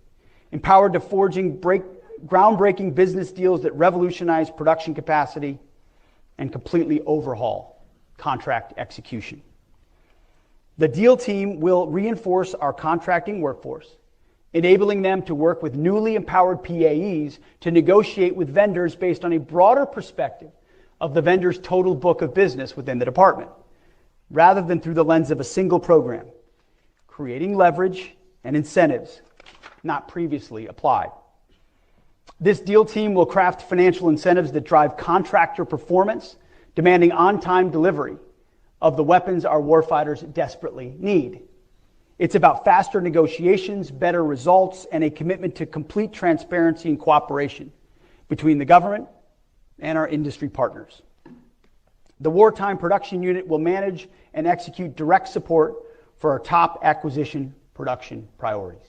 empowered to forging groundbreaking business deals that revolutionize production capacity and completely overhaul contract execution. The deal team will reinforce our contracting workforce, enabling them to work with newly empowered PAEs to negotiate with vendors based on a broader perspective of the vendor's total book of business within the department, rather than through the lens of a single program, creating leverage and incentives not previously applied. This deal team will craft financial incentives that drive contractor performance, demanding on-time delivery of the weapons our warfighters desperately need. It's about faster negotiations, better results, and a commitment to complete transparency and cooperation between the government and our industry partners. The Wartime Production Unit will manage and execute direct support for our top acquisition production priorities.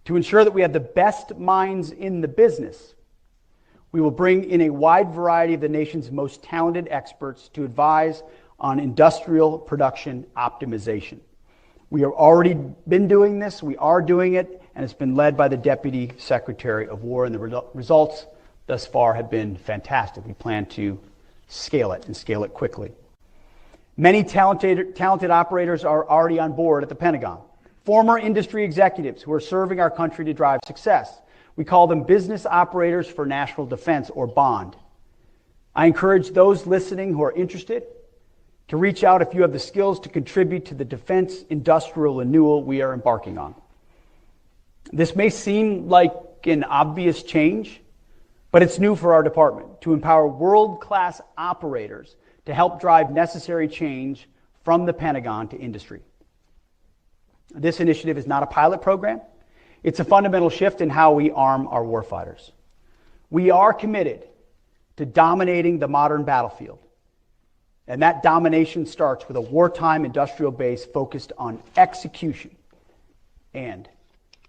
To ensure that we have the best minds in the business, we will bring in a wide variety of the nation's most talented experts to advise on industrial production optimization. We have already been doing this, we are doing it, and it's been led by the Deputy Secretary of War, and the results thus far have been fantastic. We plan to scale it and scale it quickly. Many talented operators are already on board at the Pentagon. Former industry executives who are serving our country to drive success. We call them Business Operators for National Defense, or BOND. I encourage those listening who are interested to reach out if you have the skills to contribute to the defense industrial renewal we are embarking on. This may seem like an obvious change, but it's new for our department to empower world-class operators to help drive necessary change from the Pentagon to industry. This initiative is not a pilot program. It's a fundamental shift in how we arm our warfighters. We are committed to dominating the modern battlefield. And that domination starts with a wartime industrial base focused on execution and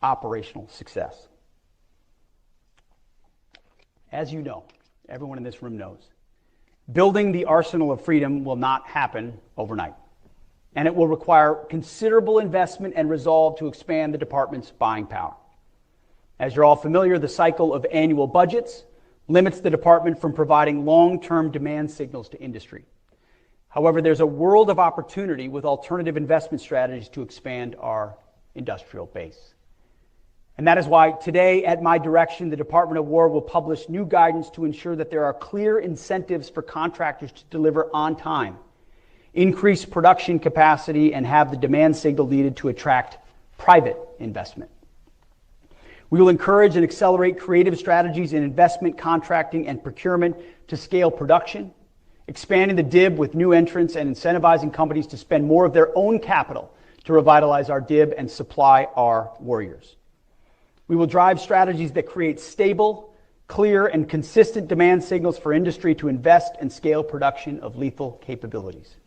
operational success. As you know, everyone in this room knows, building the arsenal of freedom will not happen overnight. And it will require considerable investment and resolve to expand the department's buying power. As you're all familiar, the cycle of annual budgets limits the department from providing long-term demand signals to industry. However, there's a world of opportunity with alternative investment strategies to expand our industrial base. And that is why today, at my direction, the Department of War will publish new guidance to ensure that there are clear incentives for contractors to deliver on time, increase production capacity, and have the demand signal needed to attract private investment. We will encourage and accelerate creative strategies in investment, contracting, and procurement to scale production, expanding the DIB with new entrants and incentivizing companies to spend more of their own capital to revitalize our DIB and supply our warriors. We will drive strategies that create stable, clear, and consistent demand signals for industry to invest and scale production of lethal capabilities.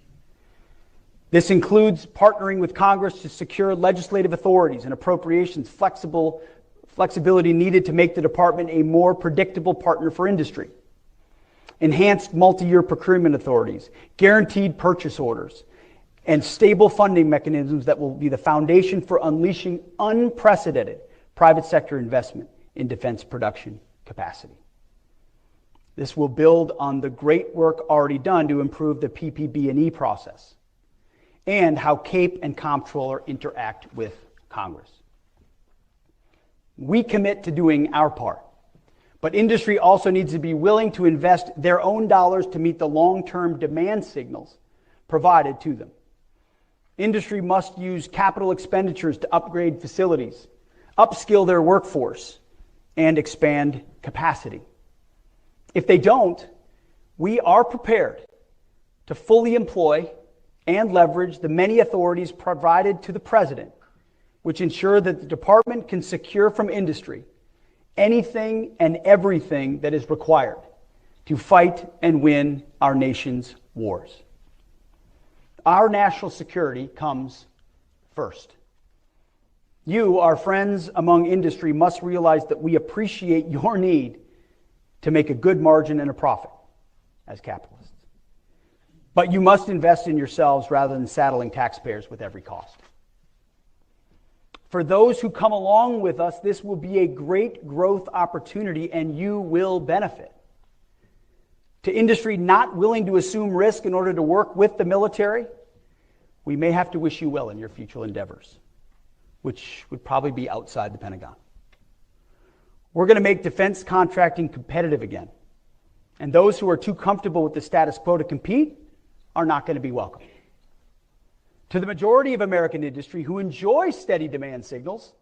This includes partnering with Congress to secure legislative authorities and appropriations flexibility needed to make the department a more predictable partner for industry, enhanced multi-year procurement authorities, guaranteed purchase orders, and stable funding mechanisms that will be the foundation for unleashing unprecedented private sector investment in defense production capacity. This will build on the great work already done to improve the PPB&E process and how CAPE and Comptroller interact with Congress. We commit to doing our part, but industry also needs to be willing to invest their own dollars to meet the long-term demand signals provided to them. Industry must use capital expenditures to upgrade facilities, upskill their workforce, and expand capacity. If they don't, we are prepared to fully employ and leverage the many authorities provided to the President, which ensure that the department can secure from industry anything and everything that is required to fight and win our nation's wars. Our national security comes first. You, our friends among industry, must realize that we appreciate your need to make a good margin and a profit as capitalists. But you must invest in yourselves rather than saddling taxpayers with every cost. For those who come along with us, this will be a great growth opportunity and you will benefit. To industry not willing to assume risk in order to work with the military, we may have to wish you well in your future endeavors, which would probably be outside the Pentagon. We're going to make defense contracting competitive again. And those who are too comfortable with the status quo to compete are not going to be welcome. To the majority of American industry who enjoy steady demand signals,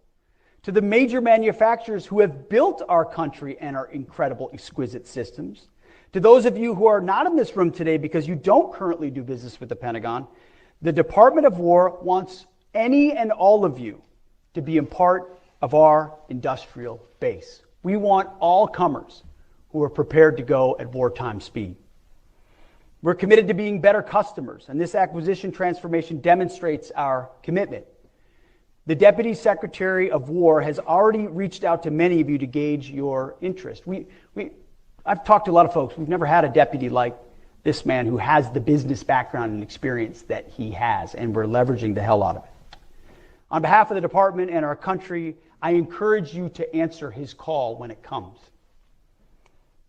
to the major manufacturers who have built our country and our incredible, exquisite systems, to those of you who are not in this room today because you don't currently do business with the Pentagon, the Department of War wants any and all of you to be a part of our industrial base. We want all comers who are prepared to go at wartime speed. We're committed to being better customers, and this acquisition transformation demonstrates our commitment. The Deputy Secretary of War has already reached out to many of you to gauge your interest. I've talked to a lot of folks. We've never had a deputy like this man who has the business background and experience that he has, and we're leveraging the hell out of it. On behalf of the department and our country, I encourage you to answer his call when it comes.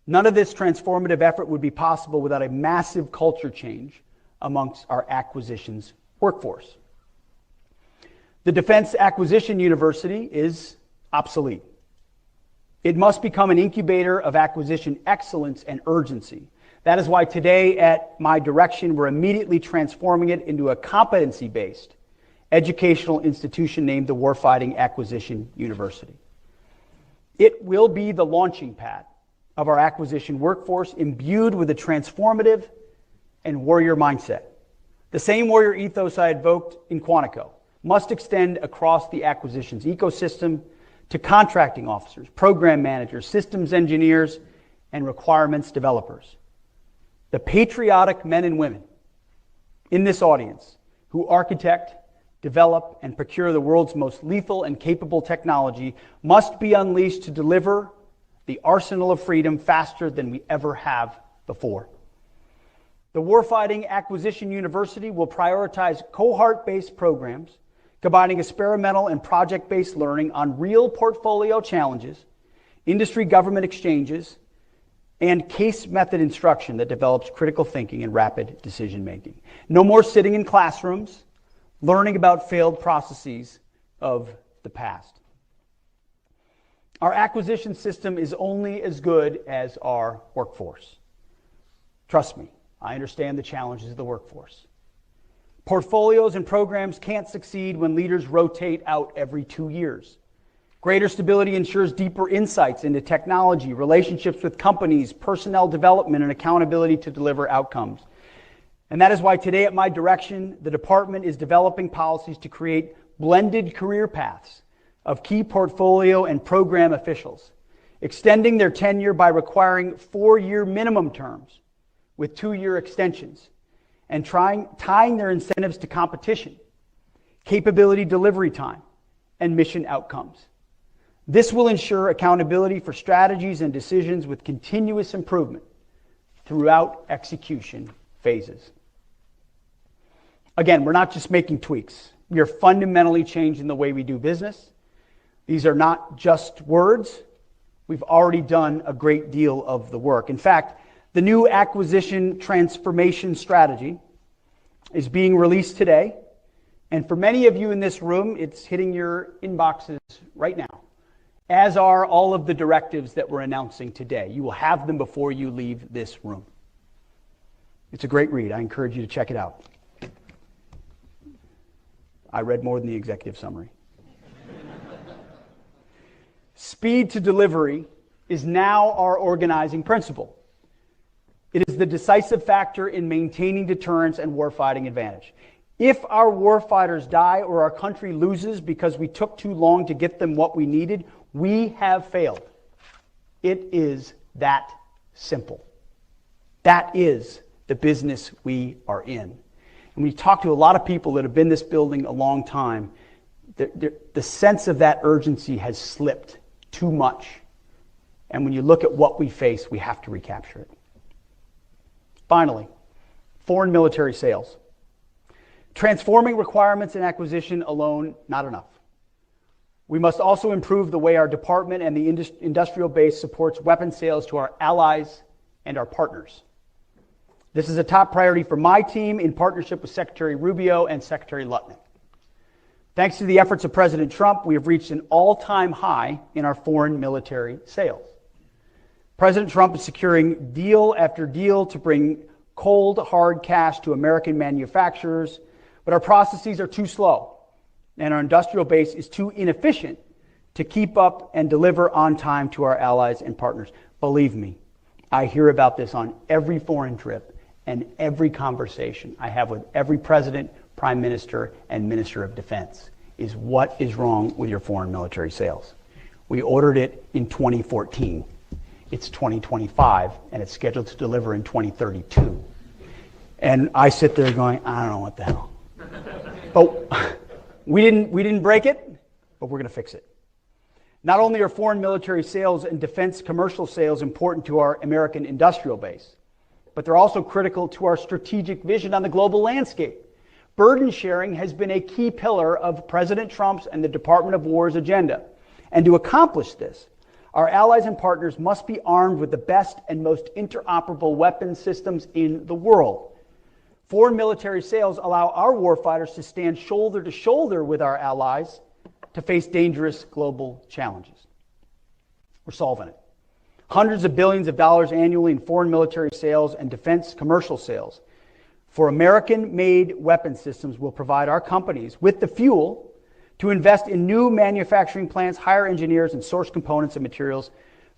None of this transformative effort would be possible without a massive culture change amongst our acquisitions workforce. The Defense Acquisition University is obsolete. It must become an incubator of acquisition excellence and urgency. That is why today, at my direction, we're immediately transforming it into a competency-based educational institution named the Warfighting Acquisition University. It will be the launching pad of our acquisition workforce, imbued with a transformative and warrior mindset. The same warrior ethos I invoked in Quantico must extend across the acquisitions ecosystem to contracting officers, program managers, systems engineers, and requirements developers. The patriotic men and women in this audience who architect, develop, and procure the world's most lethal and capable technology must be unleashed to deliver the arsenal of freedom faster than we ever have before. The Warfighting Acquisition University will prioritize cohort-based programs combining experimental and project-based learning on real portfolio challenges, industry-government exchanges, and case method instruction that develops critical thinking and rapid decision-making. No more sitting in classrooms, learning about failed processes of the past. Our acquisition system is only as good as our workforce. Trust me, I understand the challenges of the workforce. Portfolios and programs can't succeed when leaders rotate out every 2 years. Greater stability ensures deeper insights into technology, relationships with companies, personnel development, and accountability to deliver outcomes. And that is why today, at my direction, the department is developing policies to create blended career paths of key portfolio and program officials, extending their tenure by requiring 4-year minimum terms with 2-year extensions, and tying their incentives to competition, capability delivery time, and mission outcomes. This will ensure accountability for strategies and decisions with continuous improvement throughout execution phases. Again, we're not just making tweaks. We are fundamentally changing the way we do business. These are not just words. We've already done a great deal of the work. In fact, the new acquisition transformation strategy is being released today. And for many of you in this room, it's hitting your inboxes right now, as are all of the directives that we're announcing today. You will have them before you leave this room. It's a great read. I encourage you to check it out. I read more than the executive summary. Speed to delivery is now our organizing principle. It is the decisive factor in maintaining deterrence and warfighting advantage. If our warfighters die or our country loses because we took too long to get them what we needed, we have failed. It is that simple. That is the business we are in. And when you talk to a lot of people that have been in this building a long time, the sense of that urgency has slipped too much. And when you look at what we face, we have to recapture it. Finally, foreign military sales. Transforming requirements and acquisition alone, not enough. We must also improve the way our department and the industrial base supports weapons sales to our allies and our partners. This is a top priority for my team in partnership with Secretary Rubio and Secretary Lutnick. Thanks to the efforts of President Trump, we have reached an all-time high in our foreign military sales. President Trump is securing deal after deal to bring cold, hard cash to American manufacturers, but our processes are too slow, and our industrial base is too inefficient to keep up and deliver on time to our allies and partners. Believe me, I hear about this on every foreign trip and every conversation I have with every president, prime minister, and minister of defense is what is wrong with your foreign military sales. We ordered it in 2014. It's 2025, and it's scheduled to deliver in 2032. And I sit there going, I don't know what the hell. But we didn't break it, but we're going to fix it. Not only are foreign military sales and defense commercial sales important to our American industrial base, but they're also critical to our strategic vision on the global landscape. Burden sharing has been a key pillar of President Trump's and the Department of War's agenda. And to accomplish this, our allies and partners must be armed with the best and most interoperable weapons systems in the world. Foreign military sales allow our warfighters to stand shoulder to shoulder with our allies to face dangerous global challenges. We're solving it. Hundreds of billions of dollars annually in foreign military sales and defense commercial sales for American-made weapon systems will provide our companies with the fuel to invest in new manufacturing plants, hire engineers, and source components and materials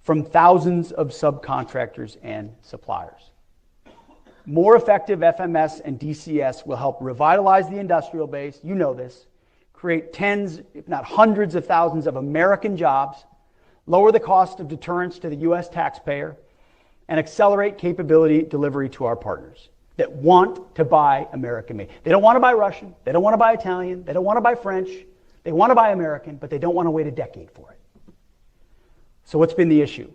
from thousands of subcontractors and suppliers. More effective FMS and DCS will help revitalize the industrial base, you know this, create tens, if not hundreds of thousands of American jobs, lower the cost of deterrence to the U.S. taxpayer, and accelerate capability delivery to our partners that want to buy American-made. They don't want to buy Russian, they don't want to buy Italian, they don't want to buy French, they want to buy American, but they don't want to wait a decade for it. So what's been the issue?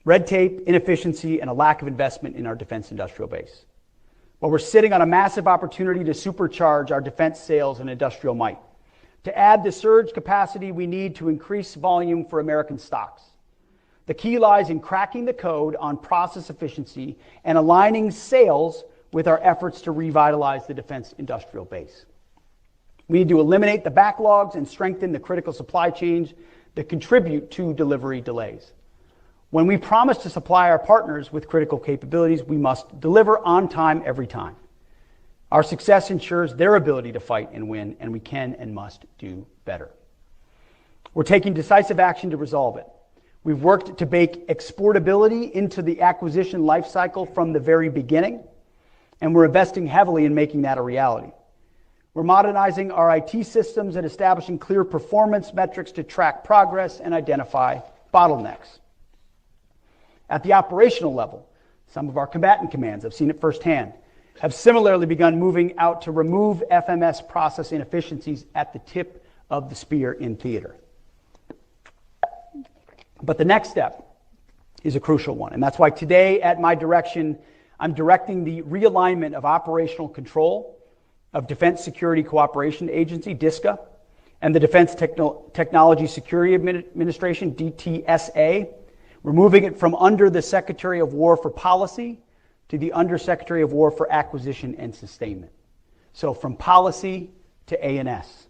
Red tape, inefficiency, and a lack of investment in our defense industrial base. Well, we're sitting on a massive opportunity to supercharge our defense sales and industrial might. to add the surge capacity we need to increase volume for American stocks. The key lies in cracking the code on process efficiency and aligning sales with our efforts to revitalize the defense industrial base. We need to eliminate the backlogs and strengthen the critical supply chains that contribute to delivery delays. When we promise to supply our partners with critical capabilities, we must deliver on time every time. Our success ensures their ability to fight and win, and we can and must do better. We're taking decisive action to resolve it. We've worked to bake exportability into the acquisition lifecycle from the very beginning, and we're investing heavily in making that a reality. We're modernizing our IT systems and establishing clear performance metrics to track progress and identify bottlenecks. At the operational level, some of our combatant commands, I've seen it firsthand, have similarly begun moving out to remove FMS process inefficiencies at the tip of the spear in theater. But the next step is a crucial one, and that's why today, at my direction, I'm directing the realignment of operational control of Defense Security Cooperation Agency, DSCA, and the Defense Technology Security Administration, DTSA. We're moving it from under the Secretary of War for Policy to the Undersecretary of War for Acquisition and Sustainment. So from policy to A&S.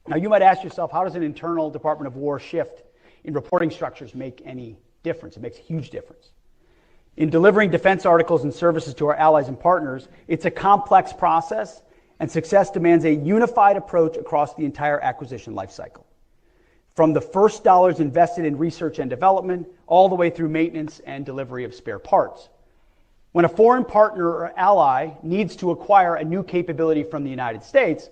Now you might ask yourself, how does an internal Department of War shift in reporting structures make any difference? It makes a huge difference. In delivering defense articles and services to our allies and partners, it's a complex process, and success demands a unified approach across the entire acquisition lifecycle. From the first dollars invested in research and development, all the way through maintenance and delivery of spare parts. When a foreign partner or ally needs to acquire a new capability from the United States,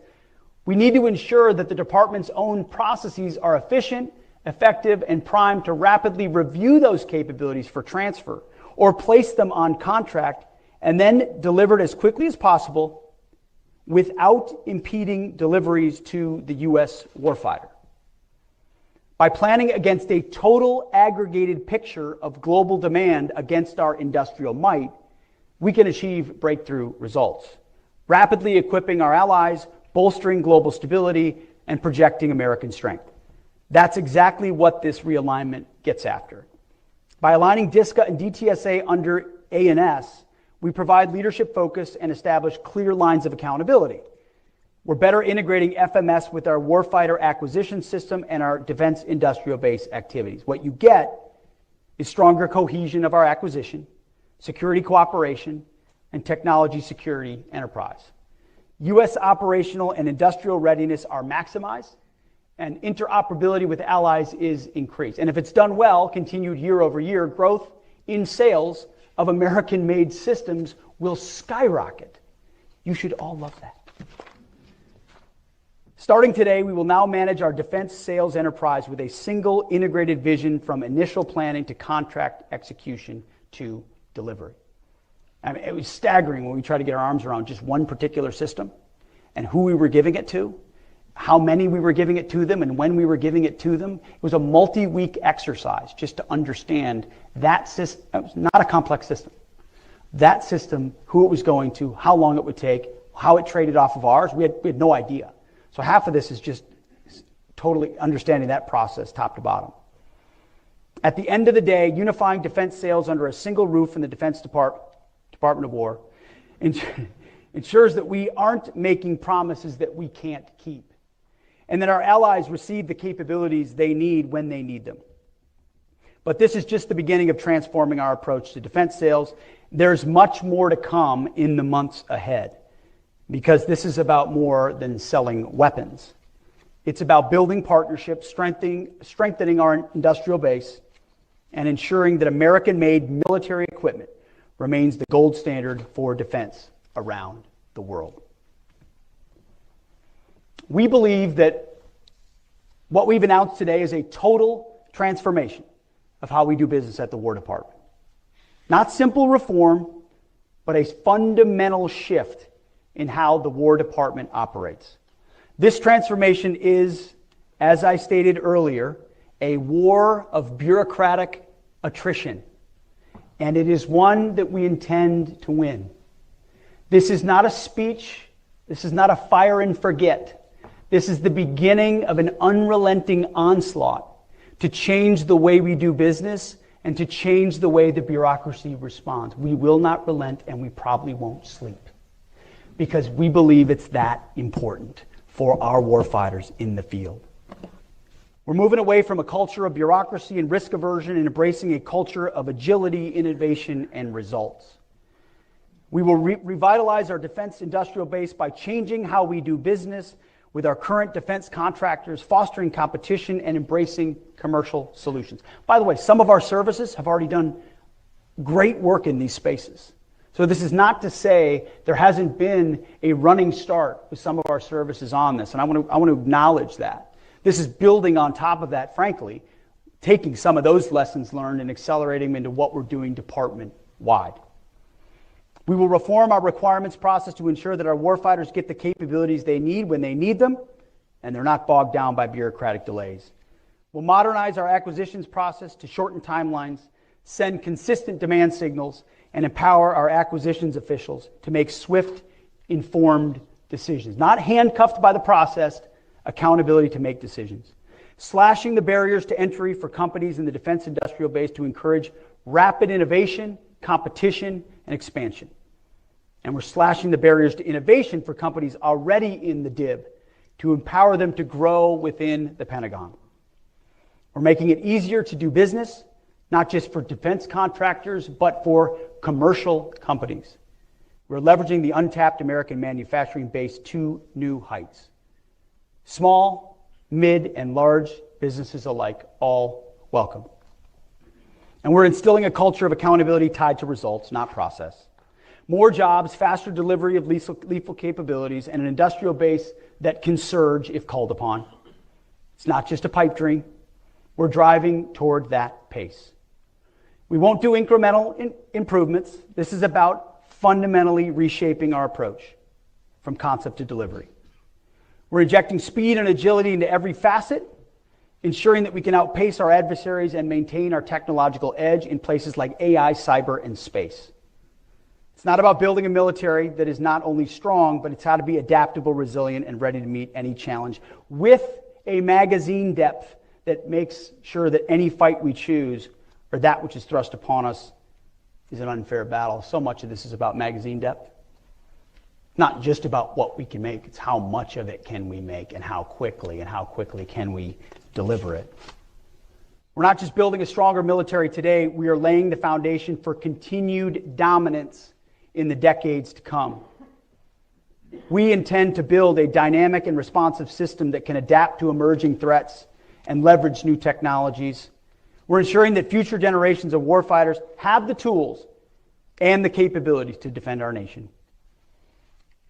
we need to ensure that the department's own processes are efficient, effective, and primed to rapidly review those capabilities for transfer or place them on contract and then delivered as quickly as possible without impeding deliveries to the U.S. warfighter. By planning against a total aggregated picture of global demand against our industrial might, we can achieve breakthrough results, rapidly equipping our allies, bolstering global stability, and projecting American strength. That's exactly what this realignment gets after. By aligning DSCA and DTSA under A&S, we provide leadership focus and establish clear lines of accountability. We're better integrating FMS with our warfighter acquisition system and our defense industrial base activities. What you get is stronger cohesion of our acquisition, security cooperation, and technology security enterprise. U.S. operational and industrial readiness are maximized, and interoperability with allies is increased. And if it's done well, continued year-over-year growth in sales of American-made systems will skyrocket. You should all love that. Starting today, we will now manage our defense sales enterprise with a single integrated vision from initial planning to contract execution to delivery. I mean, it was staggering when we tried to get our arms around just one particular system and who we were giving it to, how many we were giving it to them, and when we were giving it to them. It was a multi-week exercise just to understand that system. It was not a complex system. That system, who it was going to, how long it would take, how it traded off of ours, we had no idea. So half of this is just totally understanding that process top to bottom. At the end of the day, unifying defense sales under a single roof in the Defense Department of War ensures that we aren't making promises that we can't keep, and that our allies receive the capabilities they need when they need them. But this is just the beginning of transforming our approach to defense sales. There's much more to come in the months ahead, because this is about more than selling weapons. It's about building partnerships, strengthening our industrial base, and ensuring that American-made military equipment remains the gold standard for defense around the world. We believe that what we've announced today is a total transformation of how we do business at the War Department. Not simple reform, but a fundamental shift in how the War Department operates. This transformation is, as I stated earlier, a war of bureaucratic attrition, and it is one that we intend to win. This is not a speech. This is not a fire and forget. This is the beginning of an unrelenting onslaught to change the way we do business and to change the way the bureaucracy responds. We will not relent, and we probably won't sleep, because we believe it's that important for our warfighters in the field. We're moving away from a culture of bureaucracy and risk aversion and embracing a culture of agility, innovation, and results. We will revitalize our defense industrial base by changing how we do business with our current defense contractors, fostering competition, and embracing commercial solutions. By the way, some of our services have already done great work in these spaces. So this is not to say there hasn't been a running start with some of our services on this, and I want to acknowledge that. This is building on top of that, frankly, taking some of those lessons learned and accelerating them into what we're doing department-wide. We will reform our requirements process to ensure that our warfighters get the capabilities they need when they need them, and they're not bogged down by bureaucratic delays. We'll modernize our acquisitions process to shorten timelines, send consistent demand signals, and empower our acquisitions officials to make swift, informed decisions. Not handcuffed by the process, accountability to make decisions. Slashing the barriers to entry for companies in the defense industrial base to encourage rapid innovation, competition, and expansion. And we're slashing the barriers to innovation for companies already in the DIB to empower them to grow within the Pentagon. We're making it easier to do business, not just for defense contractors, but for commercial companies. We're leveraging the untapped American manufacturing base to new heights. Small, mid, and large businesses alike, all welcome. And we're instilling a culture of accountability tied to results, not process. More jobs, faster delivery of lethal capabilities, and an industrial base that can surge if called upon. It's not just a pipe dream. We're driving toward that pace. We won't do incremental improvements. This is about fundamentally reshaping our approach from concept to delivery. We're injecting speed and agility into every facet, ensuring that we can outpace our adversaries and maintain our technological edge in places like AI, cyber, and space. It's not about building a military that is not only strong, but it's how to be adaptable, resilient, and ready to meet any challenge with a magazine depth that makes sure that any fight we choose or that which is thrust upon us is an unfair battle. So much of this is about magazine depth. Not just about what we can make, it's how much of it can we make and how quickly can we deliver it. We're not just building a stronger military today, we are laying the foundation for continued dominance in the decades to come. We intend to build a dynamic and responsive system that can adapt to emerging threats and leverage new technologies. We're ensuring that future generations of warfighters have the tools and the capabilities to defend our nation.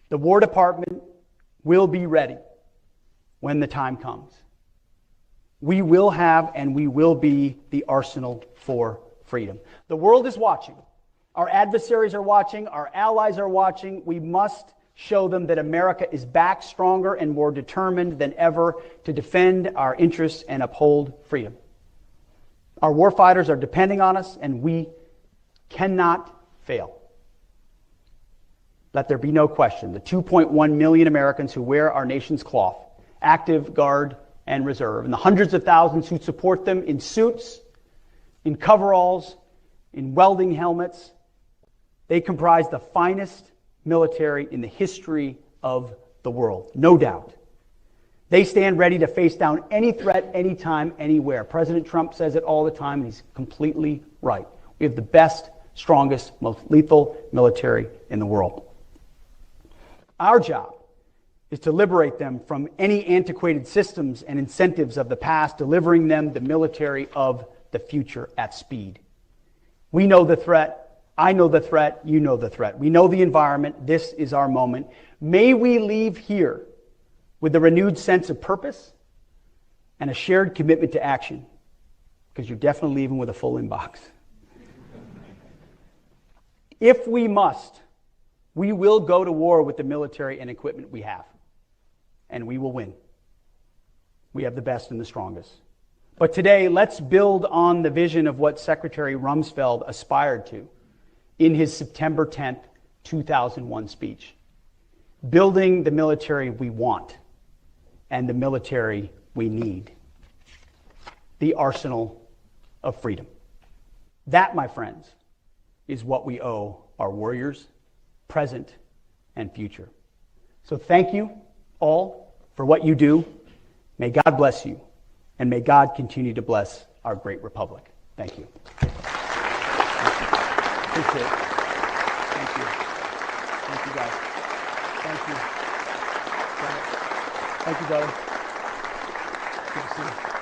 The War Department will be ready when the time comes. We will have and we will be the arsenal for freedom. The world is watching. Our adversaries are watching. Our allies are watching. We must show them that America is back stronger and more determined than ever to defend our interests and uphold freedom. Our warfighters are depending on us, and we cannot fail. Let there be no question. The 2.1 million Americans who wear our nation's cloth, active, guard, and reserve, and the hundreds of thousands who support them in suits, in coveralls, in welding helmets, they comprise the finest military in the history of the world, no doubt. They stand ready to face down any threat, anytime, anywhere. President Trump says it all the time, and he's completely right. We have the best, strongest, most lethal military in the world. Our job is to liberate them from any antiquated systems and incentives of the past, delivering them the military of the future at speed. We know the threat. I know the threat. You know the threat. We know the environment. This is our moment. May we leave here with a renewed sense of purpose and a shared commitment to action, because you're definitely leaving with a full inbox. If we must, we will go to war with the military and equipment we have, and we will win. We have the best and the strongest. But today, let's build on the vision of what Secretary Rumsfeld aspired to in his September 10th, 2001 speech. Building the military we want and the military we need. The arsenal of freedom. That, my friends, is what we owe our warriors, present and future. So thank you all for what you do. May God bless you, and may God continue to bless our great republic. Thank you. Appreciate it. Thank you. Thank you, guys. Thank you. Thank you, brother. Good to see you.